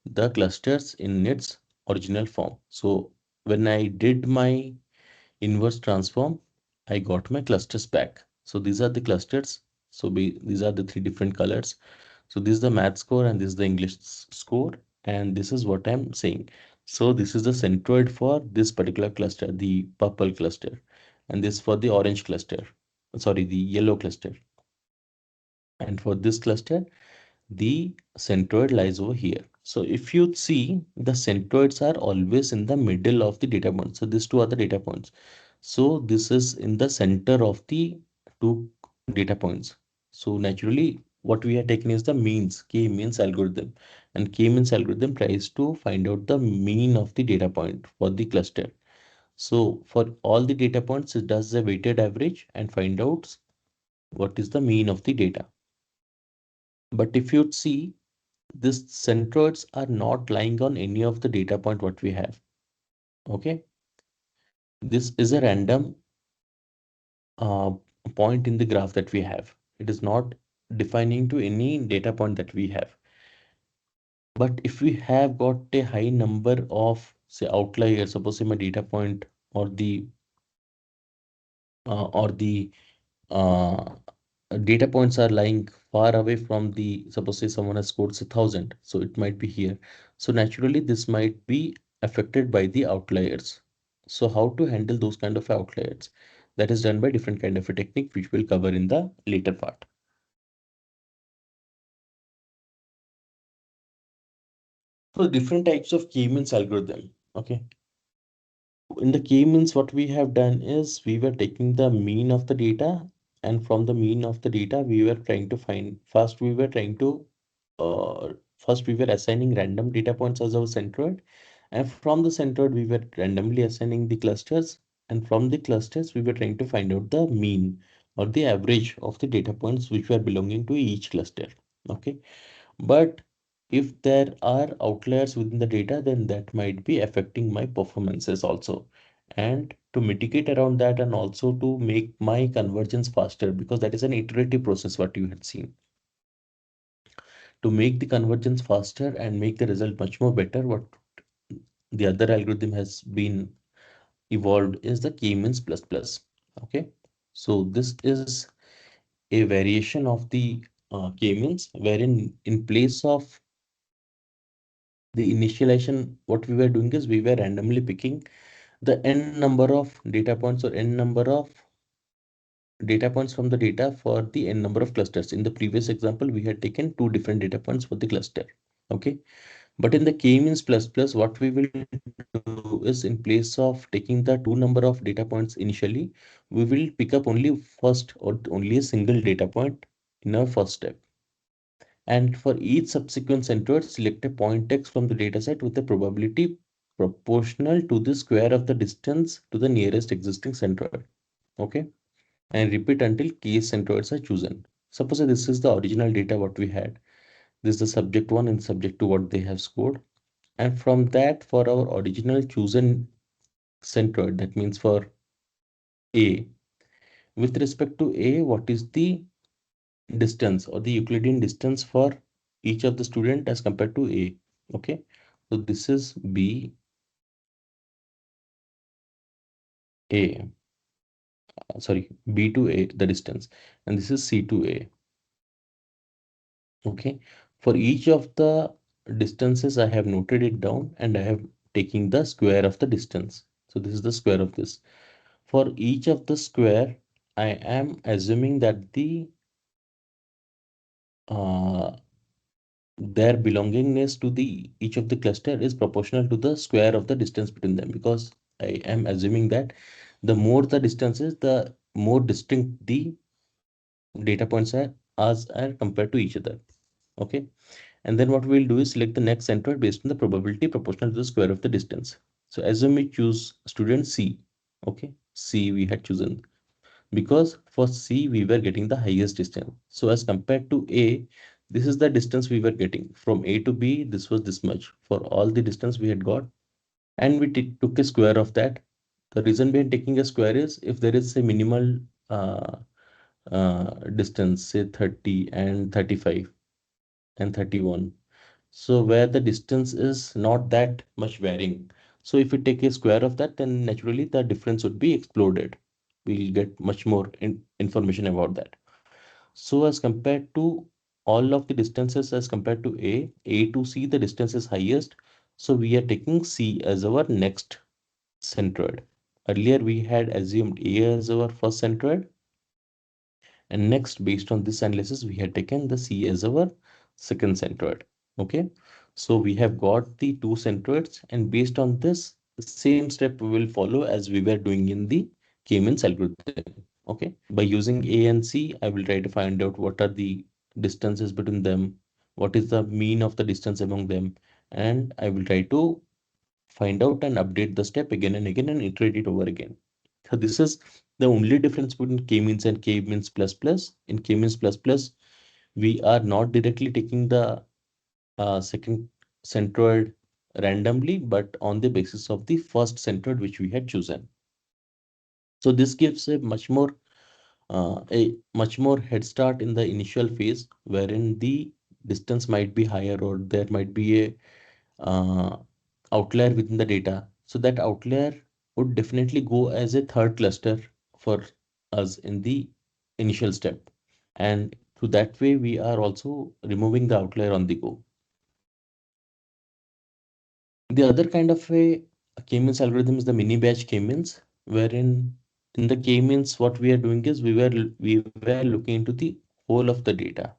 the clusters in its original form. So when I did my inverse transform, I got my clusters back. So these are the clusters. So these are the 3 different colors. So this is the math score and this is the English score. And this is what I'm saying. So this is the centroid for this particular cluster, the purple cluster, and this for the orange cluster. Sorry, the yellow cluster. And for this cluster, the centroid lies over here. So if you see, the centroids are always in the middle of the data point. So these two are the data points. So this is in the center of the two data points. So naturally, what we are taking is the means, k-means algorithm. And k-means algorithm tries to find out the mean of the data point for the cluster. So for all the data points, it does a weighted average and find out what is the mean of the data. But if you see, these centroids are not lying on any of the data point what we have. Okay, this is a random uh, point in the graph that we have. It is not defining to any data point that we have. But if we have got a high number of say outliers, suppose say my data point or the uh, data points are lying far away from the, suppose say someone has scored say 1,000, so it might be here. So naturally this might be affected by the outliers. So how to handle those kind of outliers, that is done by different kind of a technique which we'll cover in the later part. So different types of k-means algorithm. Okay, in the k-means what we have done is we were taking the mean of the data, and from the mean of the data we were trying to find, first we were assigning random data points as our centroid, and from the centroid we were randomly assigning the clusters, and from the clusters we were trying to find out the mean or the average of the data points which were belonging to each cluster. Okay, but if there are outliers within the data, then that might be affecting my performances also. And to mitigate around that, and also to make my convergence faster, because that is an iterative process what you had seen. To make the convergence faster and make the result much more better, what the other algorithm has been evolved is the k-means plus plus. Okay, so this is a variation of the k-means, wherein in place of the initialization, what we were doing is we were randomly picking the n number of data points or n number of data points from the data for the n number of clusters. In the previous example, we had taken two different data points for the cluster. Okay, but in the k-means plus plus, what we will do is in place of taking the two number of data points initially, we will pick up only first or only a single data point in our first step. And for each subsequent centroid, select a point x from the dataset with a probability proportional to the square of the distance to the nearest existing centroid. Okay, and repeat until k centroids are chosen. Suppose this is the original data what we had. This is the subject one and subject two what they have scored. And from that, for our original chosen centroid, that means for A, with respect to A, what is the distance or the Euclidean distance for each of the student as compared to A? Okay, so this is B A, sorry, B to A, the distance, and this is C to A. Okay, for each of the distances, I have noted it down and I have taken the square of the distance. So this is the square of this. For each of the square, I am assuming that the uh, their belongingness to the each of the cluster is proportional to the square of the distance between them, because I am assuming that the more the distance is, the more distinct the data points are as are compared to each other. Okay, and then what we'll do is select the next centroid based on the probability proportional to the square of the distance. So assume we choose student C. Okay, C we had chosen because for C we were getting the highest distance. So as compared to A, this is the distance we were getting from A to B. This was this much for all the distance we had got, and we took a square of that. The reason behind taking a square is if there is a minimal uh, distance, say 30 and 35 and 31. So where the distance is not that much varying. So if we take a square of that, then naturally the difference would be exploded. We'll get much more information about that. So as compared to all of the distances as compared to A to C, the distance is highest. So we are taking C as our next centroid. Earlier we had assumed A as our first centroid. And next, based on this analysis, we had taken the C as our second centroid. Okay. So we have got the two centroids, and based on this, the same step we will follow as we were doing in the K-means algorithm. Okay. By using A and C, I will try to find out what are the distances between them, what is the mean of the distance among them, and I will try to find out and update the step again and again and iterate it over again. So this is the only difference between k-means and k-means plus plus. In k-means plus plus, we are not directly taking the second centroid randomly, but on the basis of the first centroid which we had chosen. So this gives a much more head start in the initial phase, wherein the distance might be higher or there might be a outlier within the data. So that outlier would definitely go as a third cluster for us in the initial step. And through that way, we are also removing the outlier on the go. The other kind of a k-means algorithm is the mini batch k-means, wherein in the k-means, what we are doing is we were looking into the whole of the data.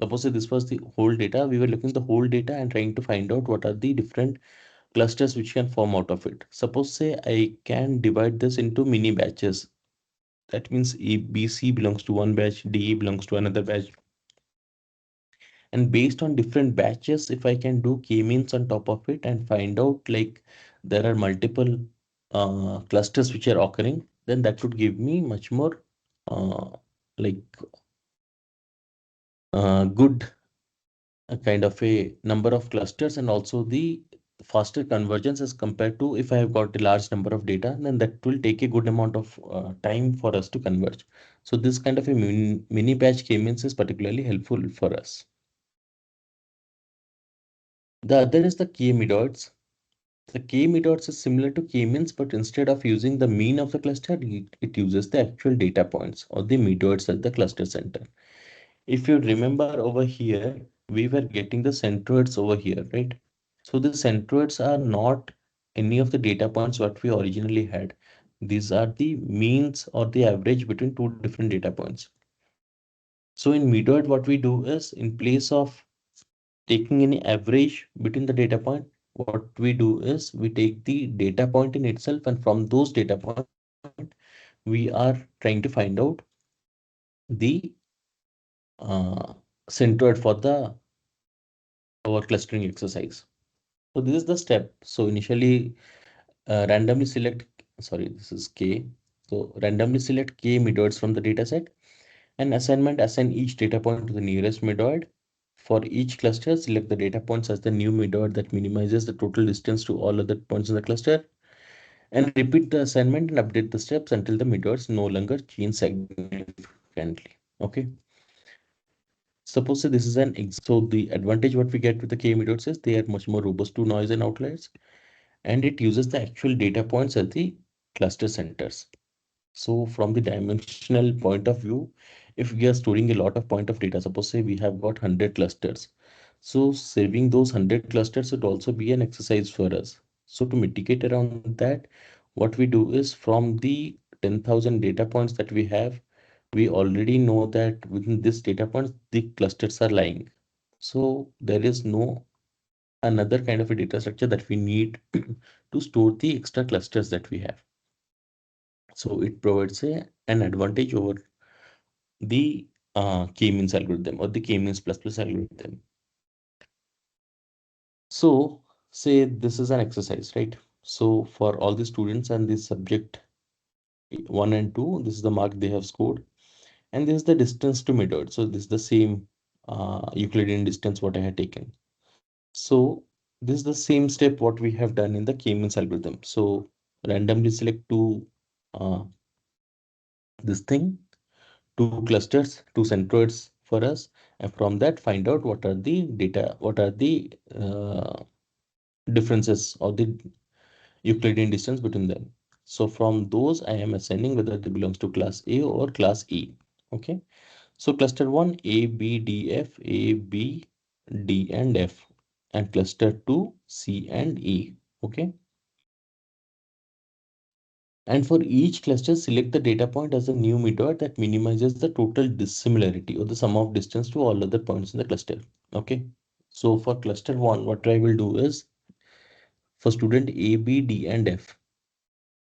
Suppose this was the whole data, we were looking at the whole data and trying to find out what are the different clusters which can form out of it. Suppose say I can divide this into mini batches. That means BC belongs to one batch, DE belongs to another batch. And based on different batches, if I can do k-means on top of it and find out like there are multiple clusters which are occurring, then that would give me much more uh, like good a kind of a number of clusters and also the faster convergence as compared to if I have got a large number of data, then that will take a good amount of time for us to converge. So this kind of a mini batch k-means is particularly helpful for us. The other is the k-medoids. The k-medoids is similar to k-means, but instead of using the mean of the cluster, it uses the actual data points or the medoids at the cluster center. If you remember over here, we were getting the centroids over here, right? So the centroids are not any of the data points what we originally had. These are the means or the average between two different data points. So in medoid, what we do is in place of taking any average between the data point, what we do is we take the data point in itself, and from those data point, we are trying to find out the centroid for the our clustering exercise. So this is the step. So initially, randomly select, sorry, this is K. So randomly select K medoids from the data set, and assignment assign each data point to the nearest medoid. For each cluster, select the data points as the new medoid that minimizes the total distance to all other points in the cluster, and repeat the assignment and update the steps until the medoids no longer change significantly. Okay. Suppose say this is an so the advantage what we get with the K medoids is they are much more robust to noise and outliers, and it uses the actual data points at the cluster centers. So from the dimensional point of view, if we are storing a lot of point of data, suppose say we have got 100 clusters. So saving those 100 clusters would also be an exercise for us. So to mitigate around that, what we do is from the 10,000 data points that we have, we already know that within this data points, the clusters are lying. So there is no another kind of a data structure that we need to store the extra clusters that we have. So it provides an advantage over the k-means algorithm or the k-means plus plus algorithm. So say this is an exercise, right? So for all the students and the subject 1 and 2, this is the mark they have scored. And this is the distance to midoid. So this is the same Euclidean distance what I had taken. So this is the same step what we have done in the k-means algorithm. So randomly select uh, this thing, two clusters, two centroids for us, and from that find out what are the data, what are the differences or the Euclidean distance between them. So from those, I am assigning whether they belongs to class A or class E. Okay. So cluster 1, A, B, D, F, A, B, D, and F, and cluster 2, C, and E. Okay. And for each cluster, select the data point as a new medoid that minimizes the total dissimilarity or the sum of distance to all other points in the cluster. Okay. So for cluster 1, what I will do is for student A, B, D, and F.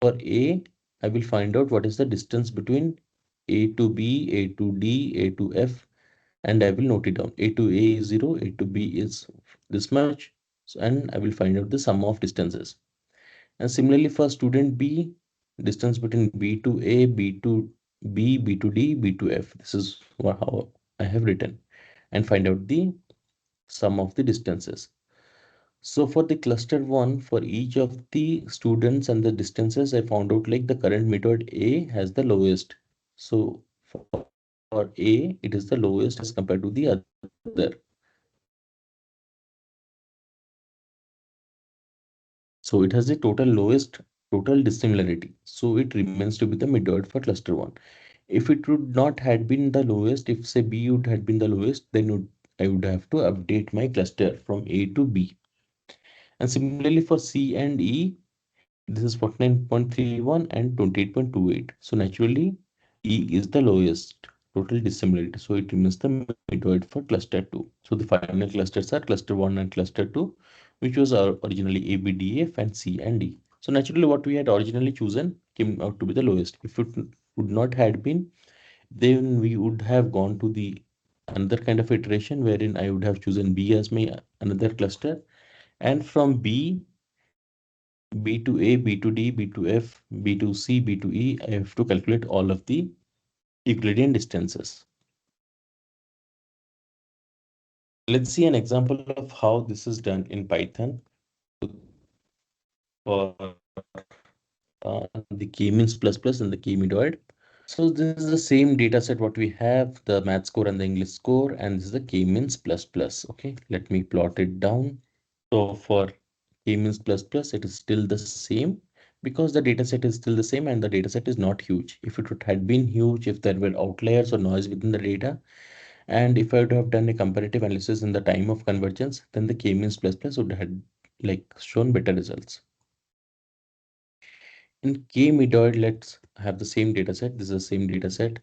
For A, I will find out what is the distance between A to B, A to D, A to F, and I will note it down. A to A is 0, A to B is this much, and I will find out the sum of distances. And similarly for student B, distance between B to A, B to B, B to D, B to F. This is how I have written, and find out the sum of the distances. So for the cluster 1, for each of the students and the distances, I found out like the current method A has the lowest. So for A, it is the lowest as compared to the other. So it has the total lowest total dissimilarity. So it remains to be the midword for cluster 1. If it would not had been the lowest, if say B would had been the lowest, then I would have to update my cluster from A to B. And similarly for C and E, this is 49.31 and 28.28. So naturally, E is the lowest total dissimilarity. So it remains the midword for cluster 2. So the final clusters are cluster 1 and cluster 2, which was originally A, B, D, F, and C and D. So naturally, what we had originally chosen came out to be the lowest. If it would not had been, then we would have gone to the another kind of iteration wherein I would have chosen B as my another cluster, and from B to A, B to D, B to F, B to C, B to E, I have to calculate all of the Euclidean distances. Let's see an example of how this is done in Python for the k-means plus plus and the k-medoid. So this is the same data set what we have, the math score and the English score, and this is the k-means plus plus. Okay, let me plot it down. So for k-means plus plus, it is still the same because the data set is still the same and the data set is not huge. If it would had been huge, if there were outliers or noise within the data, and if I would have done a comparative analysis in the time of convergence, then the k-means plus plus would have like shown better results. In k-medoid, let's have the same data set. This is the same data set,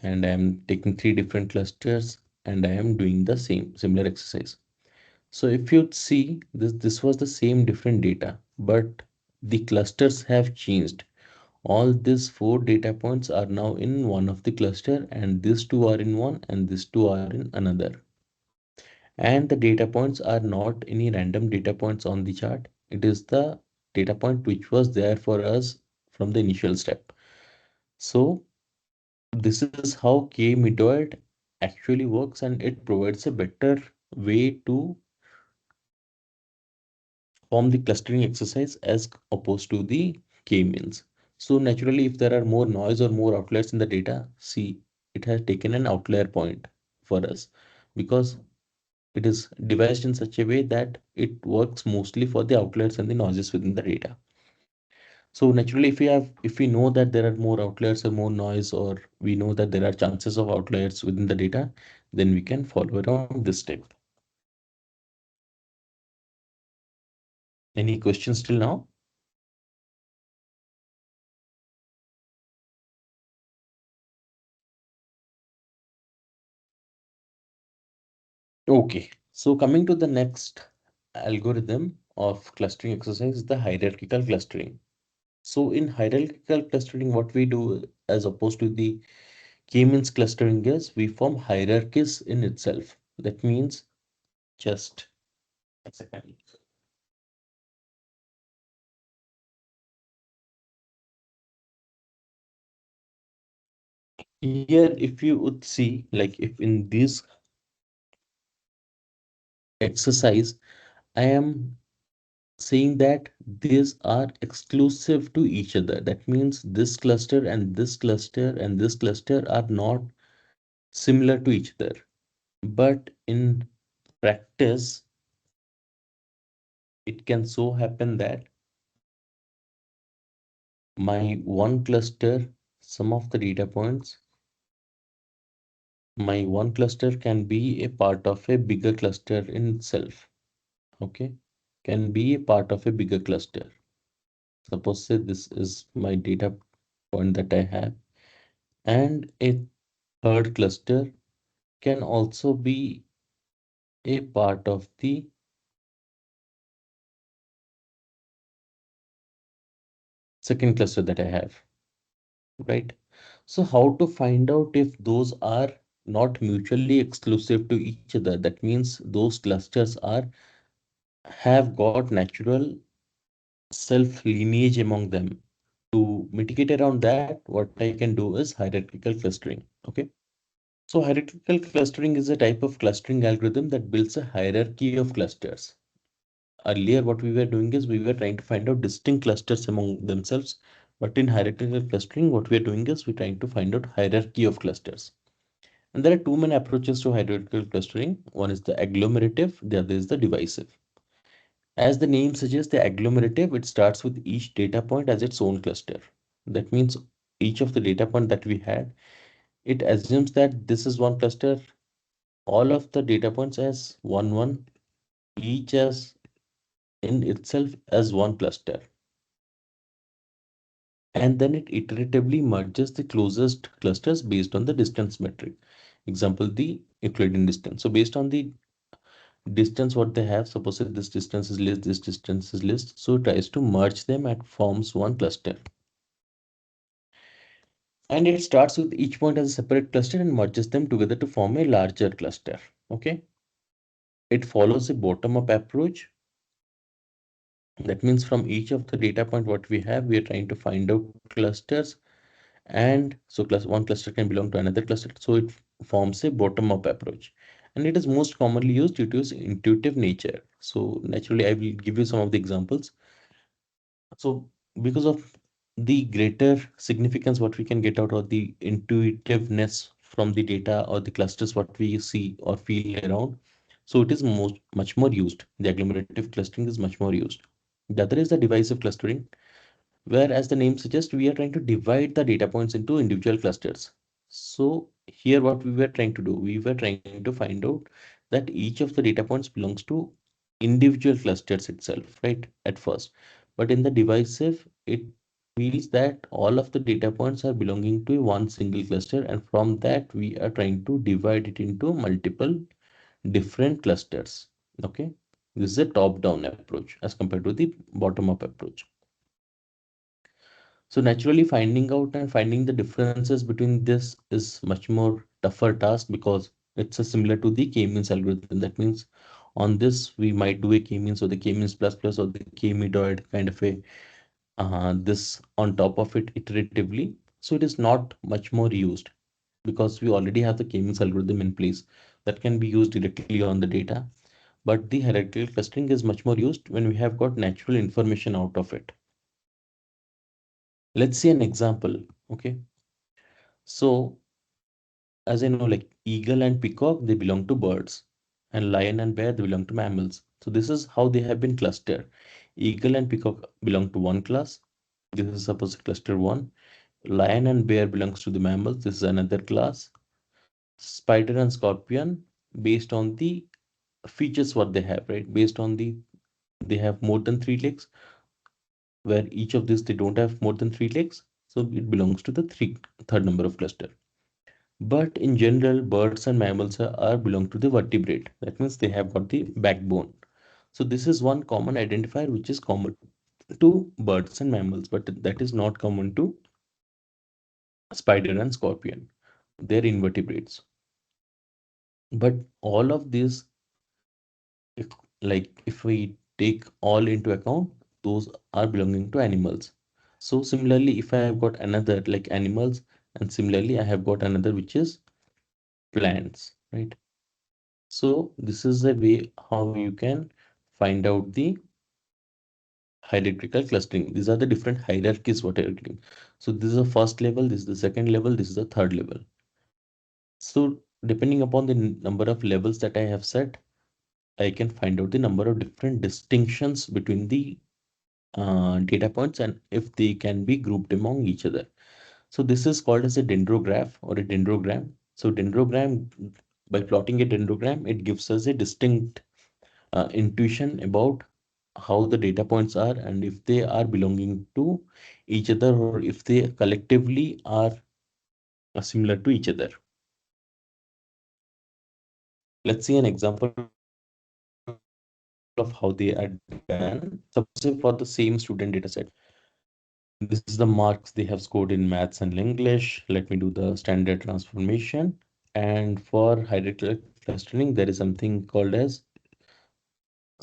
and I am taking three different clusters and I am doing the similar exercise. So if you see this was the same different data, but the clusters have changed. All these four data points are now in one of the cluster, and these two are in one and these two are in another. And the data points are not any random data points on the chart. It is the data point which was there for us from the initial step. So this is how k-medoid actually works, and it provides a better way to form the clustering exercise as opposed to the k-means. So naturally, if there are more noise or more outliers in the data, see, it has taken an outlier point for us because it is devised in such a way that it works mostly for the outliers and the noises within the data. So naturally, if we know that there are more outliers or more noise, or we know that there are chances of outliers within the data, then we can follow around this step. Any questions till now? Okay, so coming to the next algorithm of clustering exercise, the hierarchical clustering. So in hierarchical clustering, what we do as opposed to the k-means clustering is we form hierarchies in itself. That means just a second. Here, if you would see, like if in this exercise, I am saying that these are exclusive to each other. That means this cluster and this cluster and this cluster are not similar to each other. But in practice, it can so happen that my one cluster, some of the data points, my one cluster can be a part of a bigger cluster in itself. Okay, can be a part of a bigger cluster. Suppose say this is my data point that I have, and a third cluster can also be a part of the second cluster that I have, right? So how to find out if those are not mutually exclusive to each other? That means those clusters are have got natural self lineage among them. To mitigate around that, what I can do is hierarchical clustering. Okay. So hierarchical clustering is a type of clustering algorithm that builds a hierarchy of clusters. Earlier, what we were doing is we were trying to find out distinct clusters among themselves. But in hierarchical clustering, what we are doing is we're trying to find out hierarchy of clusters. And there are two main approaches to hierarchical clustering. One is the agglomerative, the other is the divisive. As the name suggests, the agglomerative, it starts with each data point as its own cluster. That means each of the data point that we had, it assumes that this is one cluster, all of the data points as one, each as in itself as one cluster. And then it iteratively merges the closest clusters based on the distance metric. Example, the Euclidean distance. So based on the distance what they have, suppose that this distance is list, this distance is list, so it tries to merge them and forms one cluster. And it starts with each point as a separate cluster and merges them together to form a larger cluster. Okay, it follows a bottom up approach. That means from each of the data point what we have, we are trying to find out clusters, and so one cluster can belong to another cluster, so it forms a bottom up approach. And it is most commonly used due to its intuitive nature. So naturally I will give you some of the examples. So because of the greater significance what we can get out of the intuitiveness from the data or the clusters what we see or feel around, So it is much more used. The agglomerative clustering is much more used. The other is the divisive clustering, where, as the name suggests, we are trying to divide the data points into individual clusters. So here what we were trying to do, we were trying to find out that each of the data points belongs to individual clusters itself, right, at first. But in the divisive, it feels that all of the data points are belonging to one single cluster, and from that we are trying to divide it into multiple different clusters. Okay, this is a top down approach as compared to the bottom up approach. So naturally, finding out and finding the differences between this is much more tougher task, because it's a similar to the k-means algorithm. That means on this we might do a k-means or the k-means plus plus or the k-medoid kind of a this on top of it iteratively. So it is not much more used because we already have the k-means algorithm in place that can be used directly on the data. But the hierarchical clustering is much more used when we have got natural information out of it. Let's see an example. Okay, so as I know, like eagle and peacock, they belong to birds, and lion and bear, they belong to mammals. So this is how they have been clustered. Eagle and peacock belong to one class. This is suppose cluster one. Lion and bear belongs to the mammals. This is another class. Spider and scorpion, based on the features what they have, right? Based on the they have more than three legs, where each of these they don't have more than three legs. So it belongs to the third number of cluster. But in general, birds and mammals are belong to the vertebrate. That means they have got the backbone. So this is one common identifier which is common to birds and mammals, but that is not common to spider and scorpion. They're invertebrates. But all of these, if, like if we take all into account, those are belonging to animals. So similarly, if I have got another like animals, and similarly I have got another which is plants, right? So this is a way how you can find out the hierarchical clustering. These are the different hierarchies what are getting. So this is the first level, this is the second level, this is the third level. So depending upon the number of levels that I have set, I can find out the number of different distinctions between the data points and if they can be grouped among each other. So this is called as a dendrograph or a dendrogram. So dendrogram, by plotting a dendrogram, it gives us a distinct intuition about how the data points are and if they are belonging to each other or if they collectively are similar to each other. Let's see an example of how they are done. Suppose say for the same student data set, this is the marks they have scored in maths and English. Let me do the standard transformation. And for hierarchical clustering, there is something called as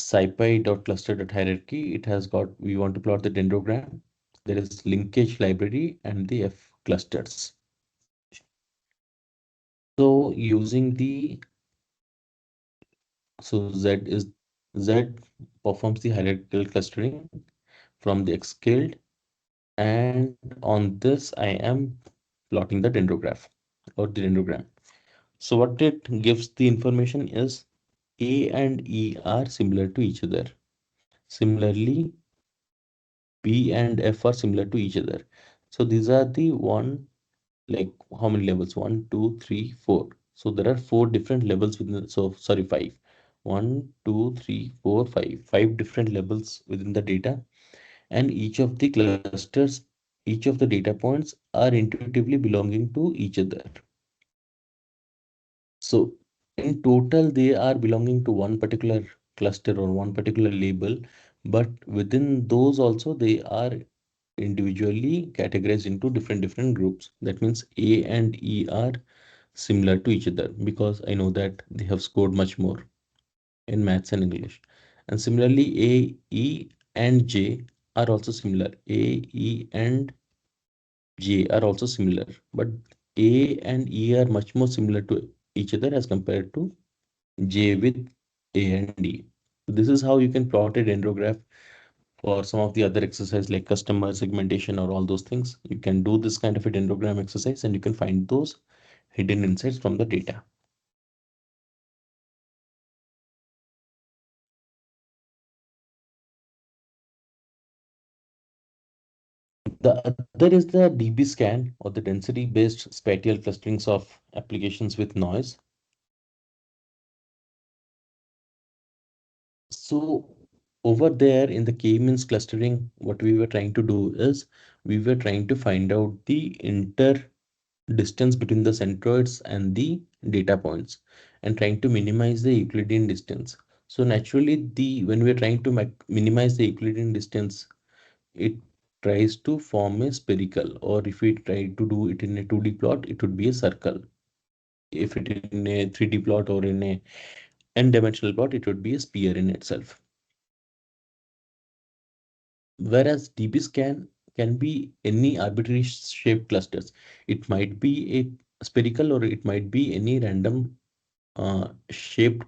scipy.cluster.hierarchy. It has got, we want to plot the dendrogram. There is linkage library and the F clusters. So using the, so Z performs the hierarchical clustering from the X scaled, and on this I am plotting the dendrograph or the dendrogram. So what it gives the information is A and E are similar to each other. Similarly, B and F are similar to each other. So these are the one, like how many levels? One, two, three, four. So there are four different levels within, so sorry, five. One, two, three, four, five. Five different levels within the data. And each of the clusters, each of the data points are intuitively belonging to each other. So in total, they are belonging to one particular cluster or one particular label, but within those also they are individually categorized into different groups. That means A and E are similar to each other because I know that they have scored much more in maths and English. And similarly, A, E, and J are also similar. A, E, and J are also similar, but A and E are much more similar to each other as compared to J with A and E. This is how you can plot a dendrograph for some of the other exercise like customer segmentation or all those things. You can do this kind of a dendrogram exercise and you can find those hidden insights from the data. The other is the DB scan or the density based spatial clusterings of applications with noise. So over there in the k-means clustering, what we were trying to do is we were trying to find out the inter distance between the centroids and the data points and trying to minimize the Euclidean distance. So naturally, the when we are trying to minimize the Euclidean distance, it tries to form a spherical, or if we try to do it in a 2D plot, it would be a circle. If it in a 3D plot or in a n-dimensional plot, it would be a sphere in itself. Whereas DB scan can be any arbitrary shaped clusters. It might be a spherical or it might be any random shaped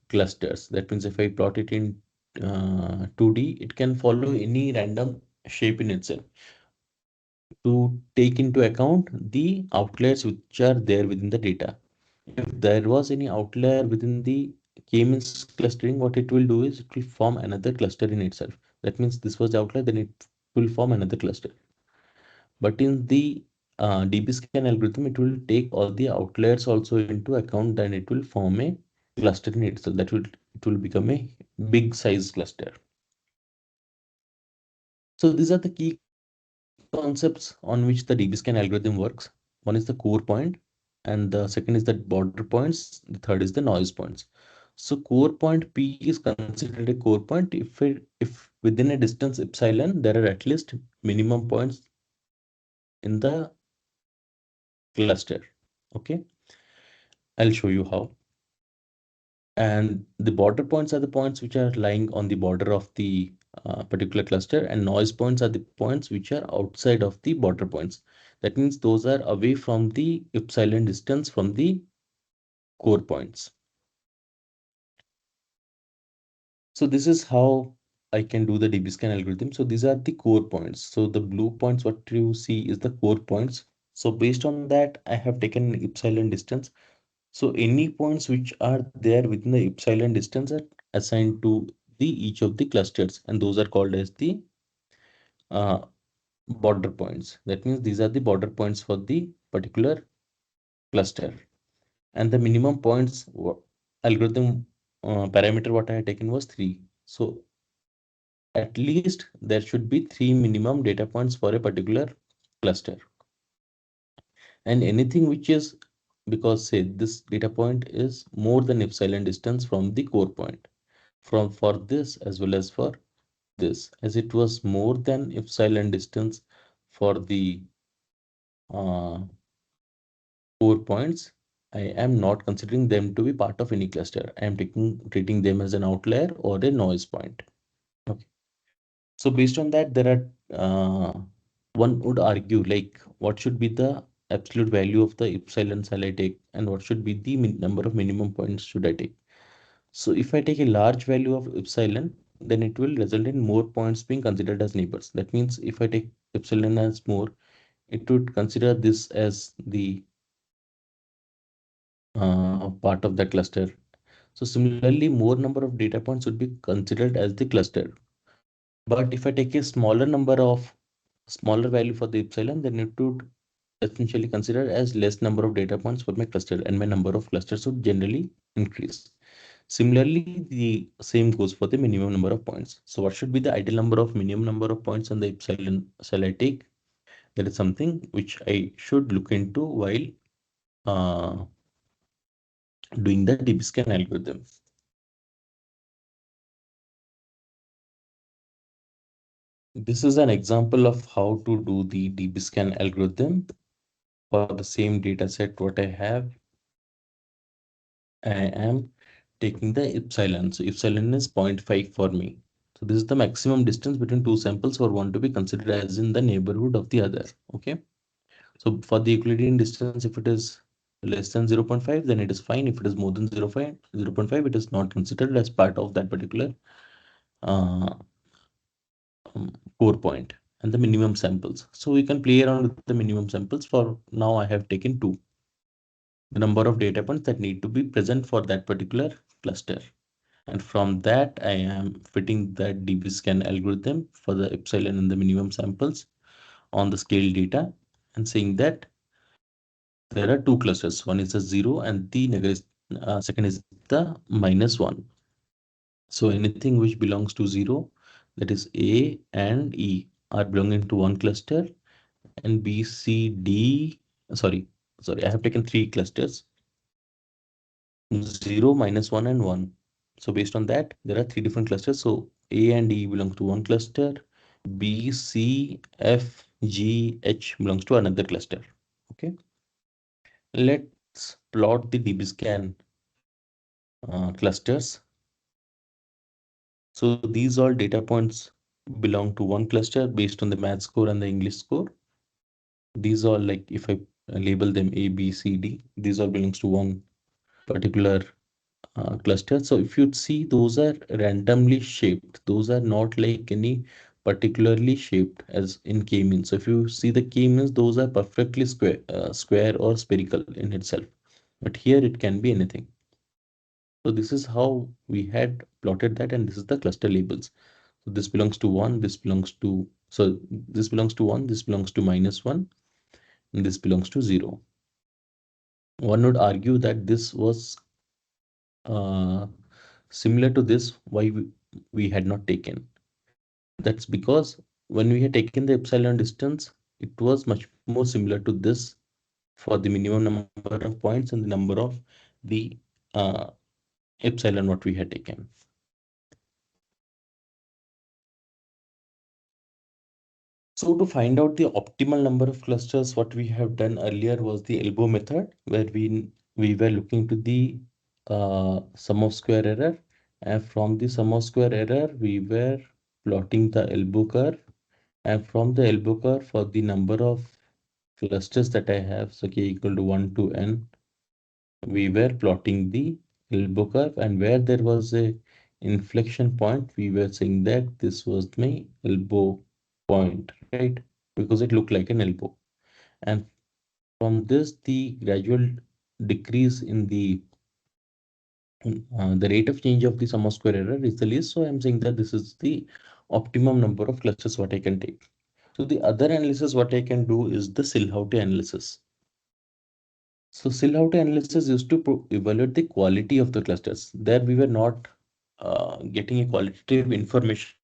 clusters. That means if I plot it in 2D, it can follow any random shape in itself to take into account the outliers which are there within the data. If there was any outlier within the k-means clustering, what it will do is it will form another cluster in itself. That means this was the outlier, then it will form another cluster. But in the DB scan algorithm, it will take all the outliers also into account, then it will form a cluster in itself. It will become a big size cluster. So these are the key concepts on which the DB scan algorithm works. One is the core point, and the second is the border points. The third is the noise points. So core point P is considered a core point if within a distance epsilon there are at least minimum points in the cluster. Okay, I'll show you how. And the border points are the points which are lying on the border of the particular cluster, and noise points are the points which are outside of the border points. That means those are away from the epsilon distance from the core points. So this is how I can do the DB-scan algorithm. So these are the core points. So the blue points, what you see is the core points. So based on that, I have taken epsilon distance. So any points which are there within the epsilon distance are assigned to the each of the clusters, and those are called as the uh, border points. That means these are the border points for the particular cluster. And the minimum points algorithm parameter what I had taken was 3. So at least there should be 3 minimum data points for a particular cluster. And anything which is, because say this data point is more than epsilon distance from the core point, from for this as well as for this, as it was more than epsilon distance for the uh, core points, I am not considering them to be part of any cluster. I am treating them as an outlier or a noise point. Okay. So based on that, there are one would argue like what should be the absolute value of the epsilon shall I take, and what should be the number of minimum points should I take. So if I take a large value of epsilon, then it will result in more points being considered as neighbors. That means if I take epsilon as more, it would consider this as the part of the cluster. So similarly, more number of data points would be considered as the cluster. But if I take a smaller value for the epsilon, then it would essentially consider as less number of data points for my cluster, and my number of clusters would generally increase. Similarly, the same goes for the minimum number of points. So what should be the ideal number of minimum number of points on the epsilon shall I take? That is something which I should look into while uh, doing the DB scan algorithm. This is an example of how to do the DB scan algorithm for the same data set what I have. I am taking the epsilon. So epsilon is 0.5 for me. So this is the maximum distance between two samples for one to be considered as in the neighborhood of the other. Okay. So for the Euclidean distance, if it is less than 0.5, then it is fine. If it is more than 0.5, it is not considered as part of that particular uh, core point and the minimum samples. So we can play around with the minimum samples. For now, I have taken 2, the number of data points that need to be present for that particular cluster. And from that, I am fitting that DB scan algorithm for the epsilon and the minimum samples on the scale data and saying that there are two clusters. One is a 0 and the negative second is the -1. So anything which belongs to 0, that is A and E, are belonging to one cluster, and B, C, D, sorry, sorry, I have taken three clusters, 0, -1 and 1. So based on that, there are three different clusters. So A and E belong to one cluster, B, C, F, G, H belongs to another cluster. Okay, let's plot the DBscan clusters. So these all data points belong to one cluster based on the math score and the English score. These all, like if I label them A, B, C, D, these all belongs to one particular cluster. So if you see, those are randomly shaped. Those are not like any particularly shaped as in k-means. So if you see the k-means, those are perfectly square or spherical in itself. But here it can be anything. So this is how we had plotted that, and this is the cluster labels. So this belongs to 1, this belongs to, so this belongs to 1, this belongs to -1, and this belongs to 0. One would argue that this was uh, similar to this, why we had not taken. That's because when we had taken the epsilon distance, it was much more similar to this for the minimum number of points and the number of the uh, epsilon what we had taken. So to find out the optimal number of clusters, what we have done earlier was the elbow method, where we were looking to the sum of square error, and from the sum of square error, we were plotting the elbow curve, and from the elbow curve for the number of clusters that I have, so k equal to 1 to n, we were plotting the elbow curve, and where there was a inflection point, we were saying that this was my elbow point, right? Because it looked like an elbow. And from this, the gradual decrease in the rate of change of the sum of square error is the least. So I'm saying that this is the optimum number of clusters what I can take. So the other analysis what I can do is the Silhouette analysis. So Silhouette analysis used to evaluate the quality of the clusters. There we were not getting a qualitative information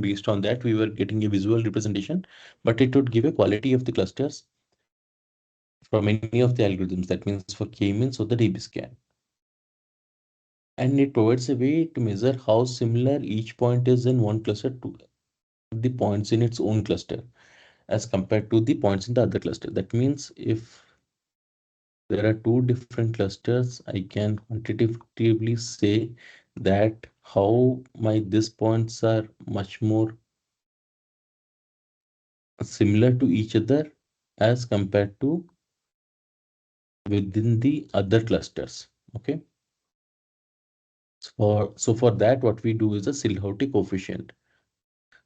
based on that. We were getting a visual representation, but it would give a quality of the clusters from any of the algorithms. That means for k-means or the DB-scan. And it provides a way to measure how similar each point is in one cluster to the points in its own cluster as compared to the points in the other cluster. That means if there are two different clusters, I can quantitatively say that how my these points are much more similar to each other as compared to within the other clusters. Okay. So for that, what we do is a Silhouette coefficient.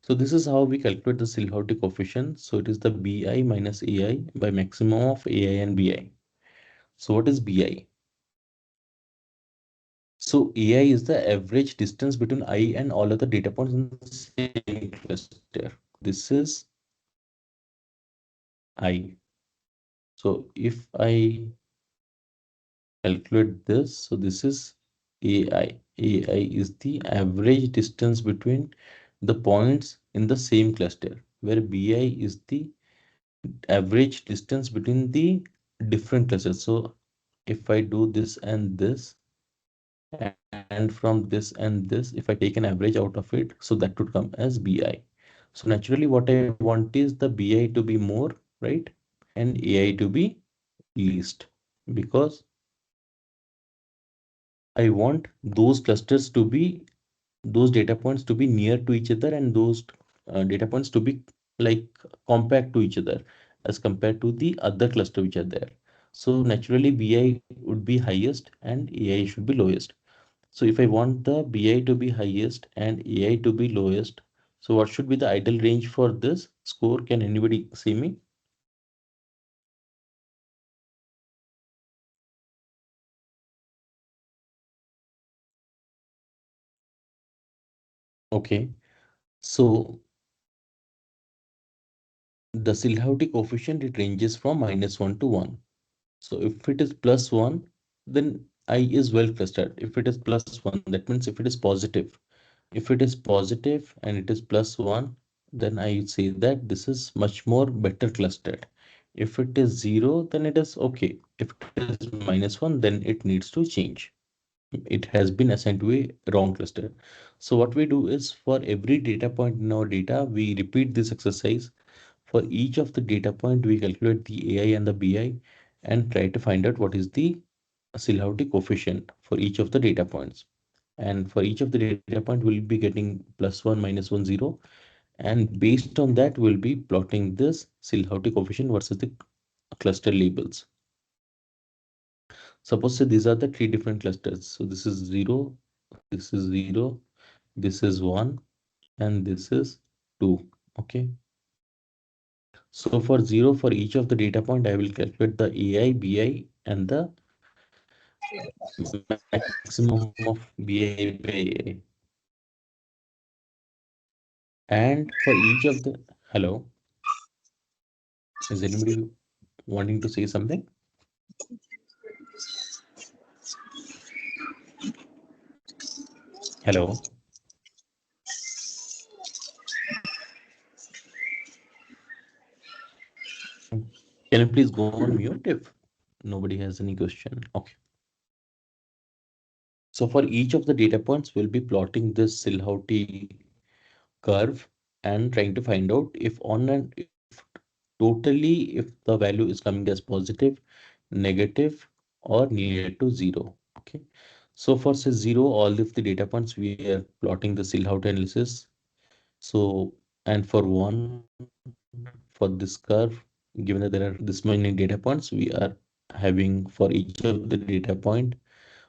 So this is how we calculate the Silhouette coefficient. So it is the BI minus AI by maximum of AI and BI. So what is BI? So AI is the average distance between I and all other data points in the same cluster. This is I. So if I calculate this, so this is AI. AI is the average distance between the points in the same cluster, where BI is the average distance between the different clusters. So if I do this and this, and from this and this, if I take an average out of it, so that would come as BI. So naturally what I want is the BI to be more, right? And AI to be least, because I want those clusters to be, those data points to be near to each other, and those data points to be like compact to each other as compared to the other cluster which are there. So naturally BI would be highest and AI should be lowest. So if I want the BI to be highest and AI to be lowest, so what should be the ideal range for this score? Can anybody see me? Okay. So the Silhouette coefficient, it ranges from -1 to 1. So if it is plus 1, then I is well clustered. If it is plus 1, that means if it is positive. If it is positive and it is plus 1, then I say that this is much more better clustered. If it is 0, then it is okay. If it is -1, then it needs to change. It has been assigned to a wrong cluster. So what we do is for every data point in our data, we repeat this exercise. For each of the data point, we calculate the AI and the BI and try to find out what is the Silhouette coefficient for each of the data points. And for each of the data point, we'll be getting +1, -1, 0. And based on that, we'll be plotting this Silhouette coefficient versus the cluster labels. Suppose say these are the three different clusters. So this is 0, this is 0, this is 1, and this is 2. Okay. So for 0, for each of the data point, I will calculate the AI, BI, and the maximum of BI by AI. And for each of the, hello, is anybody wanting to say something? Hello. Can you please go on mute if nobody has any question? Okay. So for each of the data points, we'll be plotting this Silhouette curve and trying to find out if on and if totally if the value is coming as positive, negative, or near to 0. Okay. So for say 0, all of the data points we are plotting the Silhouette analysis. So and for 1, for this curve, given that there are this many data points, we are having for each of the data point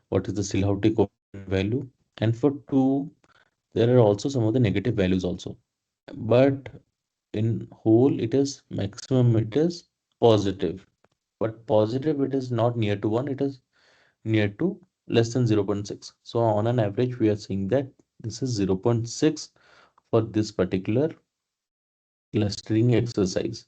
what is the Silhouette coefficient value. And for 2, there are also some of the negative values also. But in whole, it is maximum, it is positive. But positive, it is not near to 1, it is near to less than 0.6. So on an average, we are saying that this is 0.6 for this particular clustering exercise.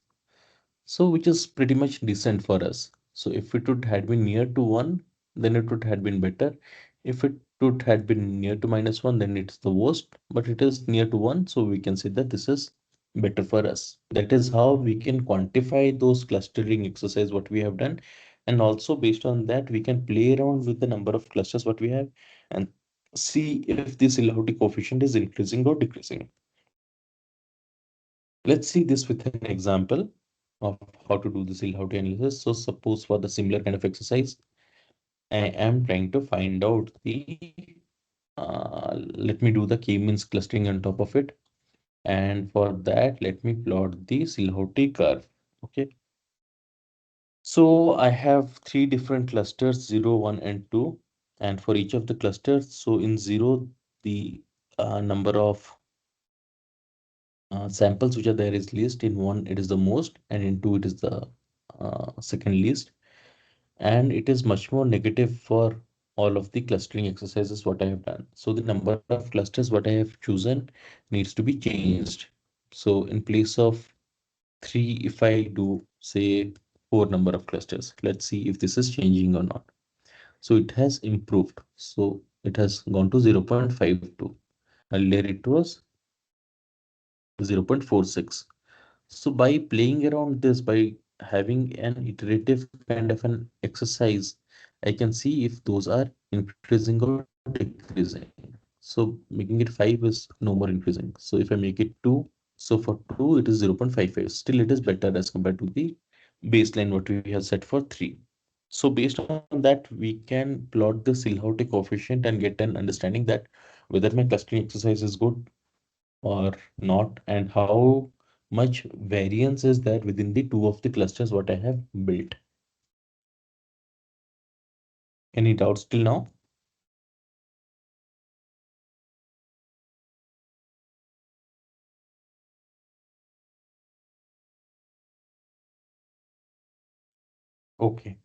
So which is pretty much decent for us. So if it would had been near to 1, then it would had been better. If it would had been near to -1, then it's the worst. But it is near to 1, so we can say that this is better for us. That is how we can quantify those clustering exercise what we have done. And also based on that, we can play around with the number of clusters what we have and see if the Silhouette coefficient is increasing or decreasing. Let's see this with an example of how to do the Silhouette analysis. So suppose for the similar kind of exercise, I am trying to find out the, let me do the k-means clustering on top of it. And for that, let me plot the Silhouette curve. Okay. So I have three different clusters, 0, 1, and 2. And for each of the clusters, so in 0, the number of samples which are there is least. In 1, it is the most, and in 2, it is the second least. And it is much more negative for all of the clustering exercises what I have done. So the number of clusters what I have chosen needs to be changed. So in place of 3, if I do say 4 number of clusters, let's see if this is changing or not. So it has improved. So it has gone to 0.52. Earlier it was 0.46. So by playing around this, by having an iterative kind of an exercise, I can see if those are increasing or decreasing. So making it 5 is no more increasing. So if I make it 2, so for 2 it is 0.55. Still it is better as compared to the baseline what we have set for 3. So based on that, we can plot the Silhouette coefficient and get an understanding that whether my clustering exercise is good or not, and how much variance is there within the two of the clusters what I have built. Any doubts till now? Okay.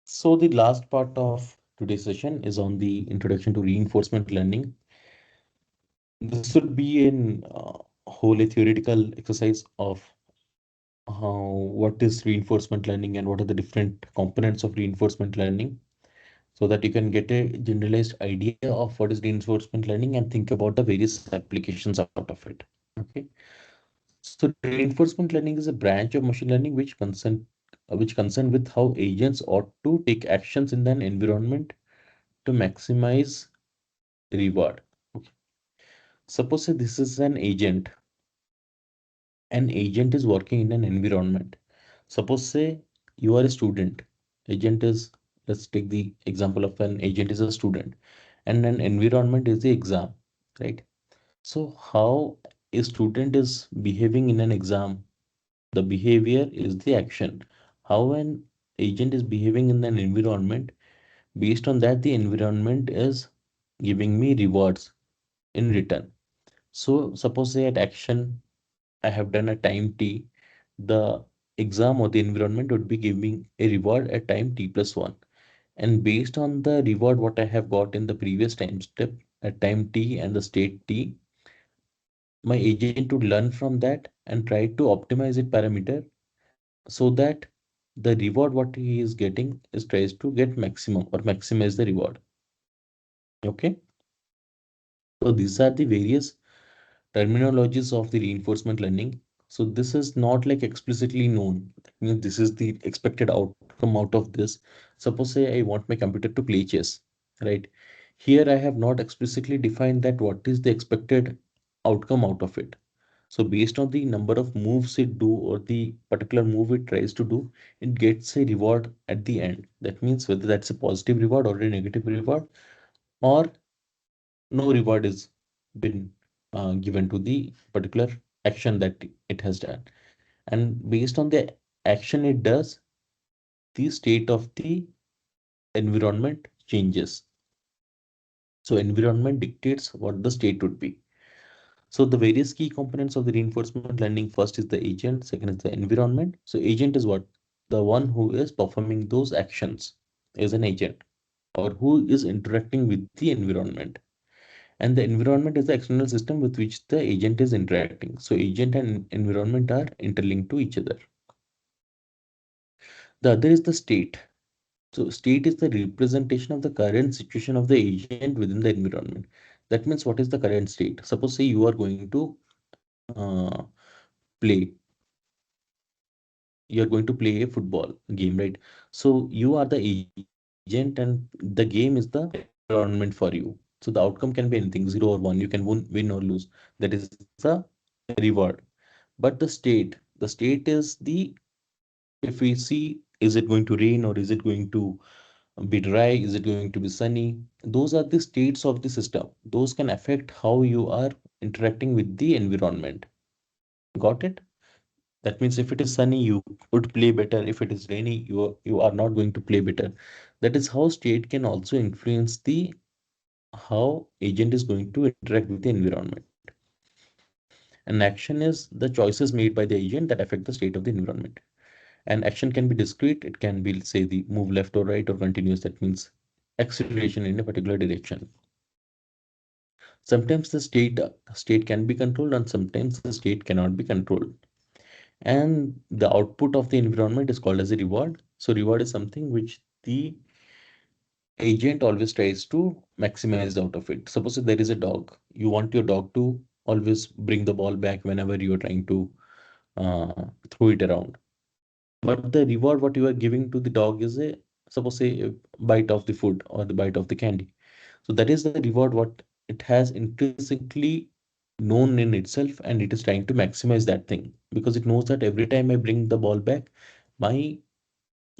So the last part of today's session is on the introduction to reinforcement learning. This would be in whole a theoretical exercise of what is reinforcement learning and what are the different components of reinforcement learning, so that you can get a generalized idea of what is reinforcement learning and think about the various applications out of it. Okay. So reinforcement learning is a branch of machine learning which concern with how agents ought to take actions in an environment to maximize reward. Okay. Suppose say this is an agent. An agent is working in an environment. Suppose say you are a student. Agent is, let's take the example of an agent is a student, and an environment is the exam, right? So how a student is behaving in an exam, the behavior is the action. How an agent is behaving in an environment, based on that, the environment is giving me rewards in return. So suppose say at action I have done a time t, the exam or the environment would be giving a reward at time t plus 1. And based on the reward what I have got in the previous time step at time t and the state t, my agent would learn from that and try to optimize it parameter so that the reward what he is getting is tries to get maximum or maximize the reward. Okay. So these are the various terminologies of the reinforcement learning. So this is not like explicitly known. That means this is the expected outcome out of this. Suppose say I want my computer to play chess, right? Here I have not explicitly defined that what is the expected outcome out of it. So based on the number of moves it do or the particular move it tries to do, it gets a reward at the end. That means whether that's a positive reward or a negative reward, or no reward is been given to the particular action that it has done. And based on the action it does, the state of the environment changes. So environment dictates what the state would be. So the various key components of the reinforcement learning, first is the agent, second is the environment. So agent is what? The one who is performing those actions is an agent, or who is interacting with the environment. And the environment is the external system with which the agent is interacting. So agent and environment are interlinked to each other. The other is the state. So state is the representation of the current situation of the agent within the environment. That means what is the current state? Suppose say you are going to uh, play, you are going to play a football game, right? So you are the agent and the game is the environment for you. So the outcome can be anything, 0 or 1. You can win or lose. That is the reward. But the state is the, if we see, is it going to rain or is it going to be dry? Is it going to be sunny? Those are the states of the system. Those can affect how you are interacting with the environment. Got it? That means if it is sunny, you would play better. If it is rainy, you are not going to play better. That is how state can also influence the how agent is going to interact with the environment. And action is the choices made by the agent that affect the state of the environment. And action can be discrete. It can be, say, the move left or right or continuous. That means acceleration in a particular direction. Sometimes the state can be controlled and sometimes the state cannot be controlled. And the output of the environment is called as a reward. So reward is something which the agent always tries to maximize out of it. Suppose if there is a dog, you want your dog to always bring the ball back whenever you are trying to throw it around. But the reward what you are giving to the dog is a, suppose say, a bite of the food or the bite of the candy. So that is the reward what it has intrinsically known in itself, and it is trying to maximize that thing because it knows that every time I bring the ball back, my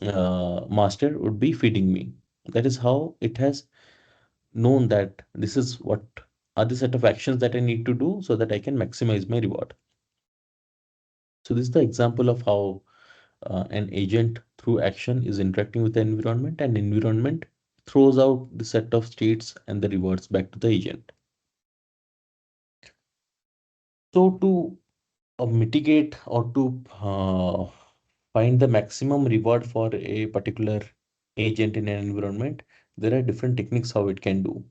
master would be feeding me. That is how it has known that this is what are the set of actions that I need to do so that I can maximize my reward. So this is the example of how an agent through action is interacting with the environment, and environment throws out the set of states and the rewards back to the agent. So to mitigate or to find the maximum reward for a particular agent in an environment, there are different techniques how it can do.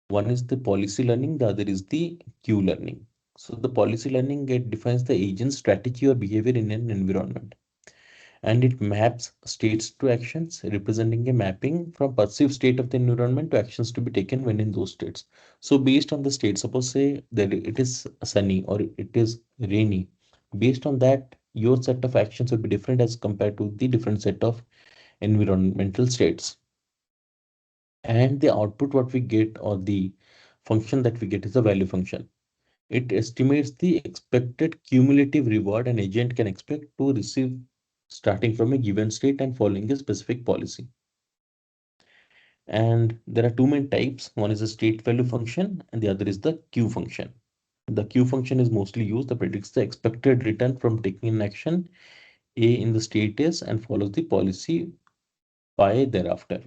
One is the policy learning, the other is the Q learning. So the policy learning, it defines the agent's strategy or behavior in an environment, and it maps states to actions, representing a mapping from perceived state of the environment to actions to be taken when in those states. So based on the state, suppose say that it is sunny or it is rainy, based on that your set of actions will be different as compared to the different set of environmental states. And the output what we get, or the function that we get, is a value function. It estimates the expected cumulative reward an agent can expect to receive starting from a given state and following a specific policy. And there are two main types. One is a state value function and the other is the Q function. The Q function is mostly used that predicts the expected return from taking an action A in the state is and follows the policy Y thereafter.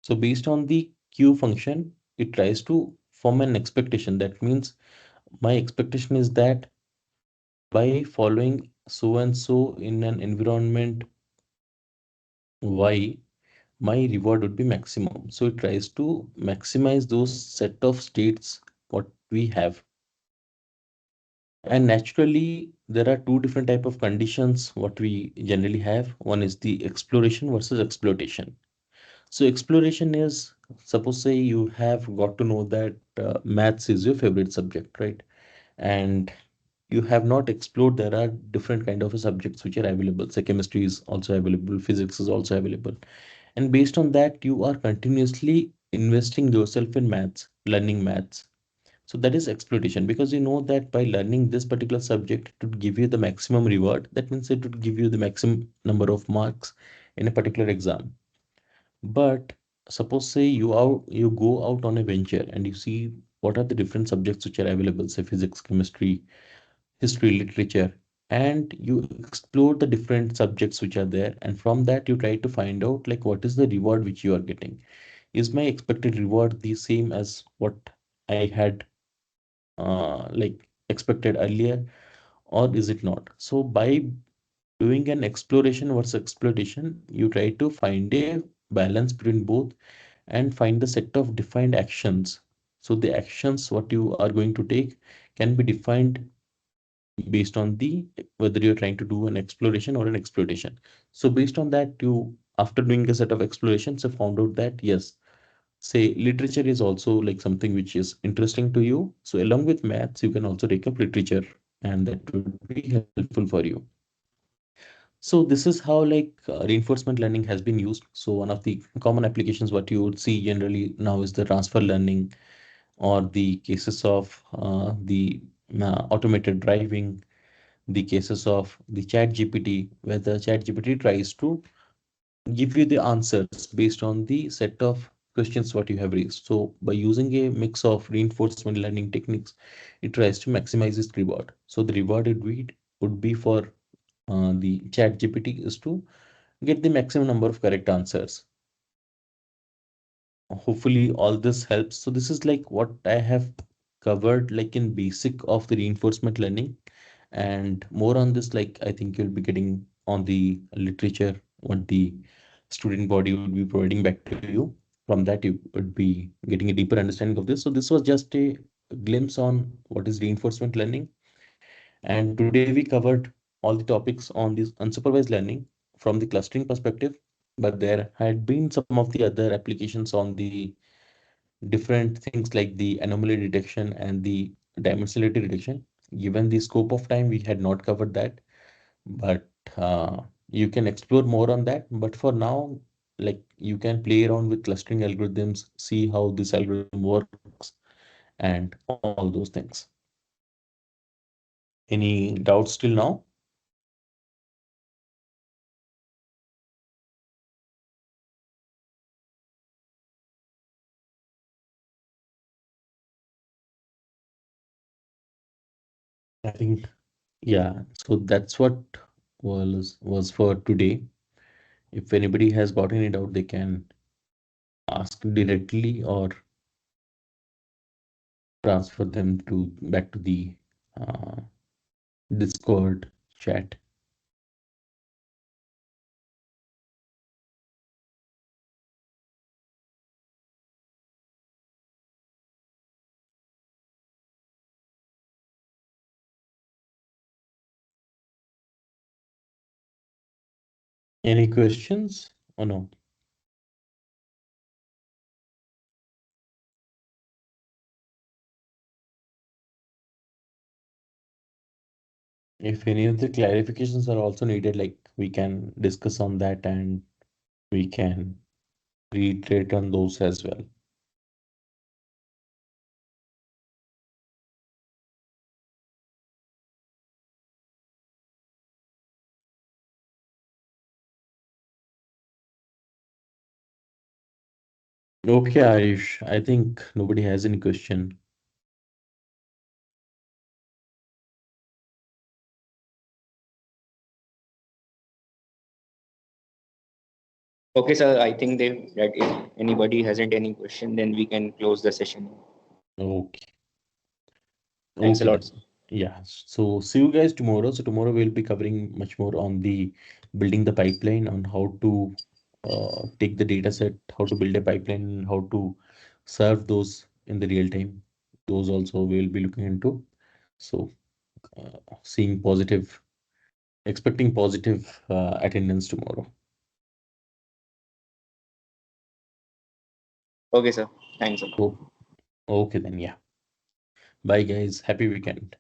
So based on the Q function, it tries to form an expectation. That means my expectation is that by following so and so in an environment Y, my reward would be maximum. So it tries to maximize those set of states what we have. And naturally, there are two different type of conditions what we generally have. One is the exploration versus exploitation. So exploration is, suppose say you have got to know that maths is your favorite subject, right? And you have not explored there are different kind of subjects which are available. Say chemistry is also available, physics is also available, and based on that you are continuously investing yourself in maths, learning maths. So that is exploitation, because you know that by learning this particular subject it would give you the maximum reward. That means it would give you the maximum number of marks in a particular exam. But suppose say you go out on a venture and you see what are the different subjects which are available, say physics, chemistry, history, literature, and you explore the different subjects which are there, and from that you try to find out like what is the reward which you are getting. Is my expected reward the same as what I had like expected earlier, or is it not? So by doing an exploration versus exploitation, you try to find a balance between both and find the set of defined actions. So the actions what you are going to take can be defined based on the whether you're trying to do an exploration or an exploitation. So based on that, you after doing a set of explorations, you found out that yes, say literature is also like something which is interesting to you. So along with maths, you can also take up literature, and that would be helpful for you. So this is how like reinforcement learning has been used. So one of the common applications what you would see generally now is the transfer learning, or the cases of the automated driving, the cases of the chat gpt, where the chat gpt tries to give you the answers based on the set of questions what you have raised. So by using a mix of reinforcement learning techniques, it tries to maximize its reward. So the reward would be for the chat gpt is to get the maximum number of correct answers. Hopefully all this helps. So this is like what I have covered like in basic of the reinforcement learning, and more on this like I think you'll be getting on the literature what the student body would be providing back to you. From that you would be getting a deeper understanding of this. So this was just a glimpse on what is reinforcement learning, and today we covered all the topics on this unsupervised learning from the clustering perspective. But there had been some of the other applications on the different things like the anomaly detection and the dimensionality detection. Given the scope of time, we had not covered that, but you can explore more on that. But for now, like you can play around with clustering algorithms, see how this algorithm works, and all those things. Any doubts till now? I think yeah. So that's what was for today. If anybody has got any doubt, they can ask directly or transfer them to back to the uh, Discord chat. Any questions or no? If any of the clarifications are also needed, like we can discuss on that and we can reiterate on those as well. Okay, Ayush, I think nobody has any question. Okay, sir. I think that if anybody hasn't any question, then we can close the session. Okay, Thanks a okay lot, then. sir. Yeah, so see you guys tomorrow. So tomorrow we'll be covering much more on the building the pipeline, on how to take the data set, how to build a pipeline, how to serve those in the real time. Those also we'll be looking into. So seeing positive, expecting positive attendance tomorrow. Okay, sir. Thanks a lot. Oh, okay then. Yeah. Bye guys. Happy weekend.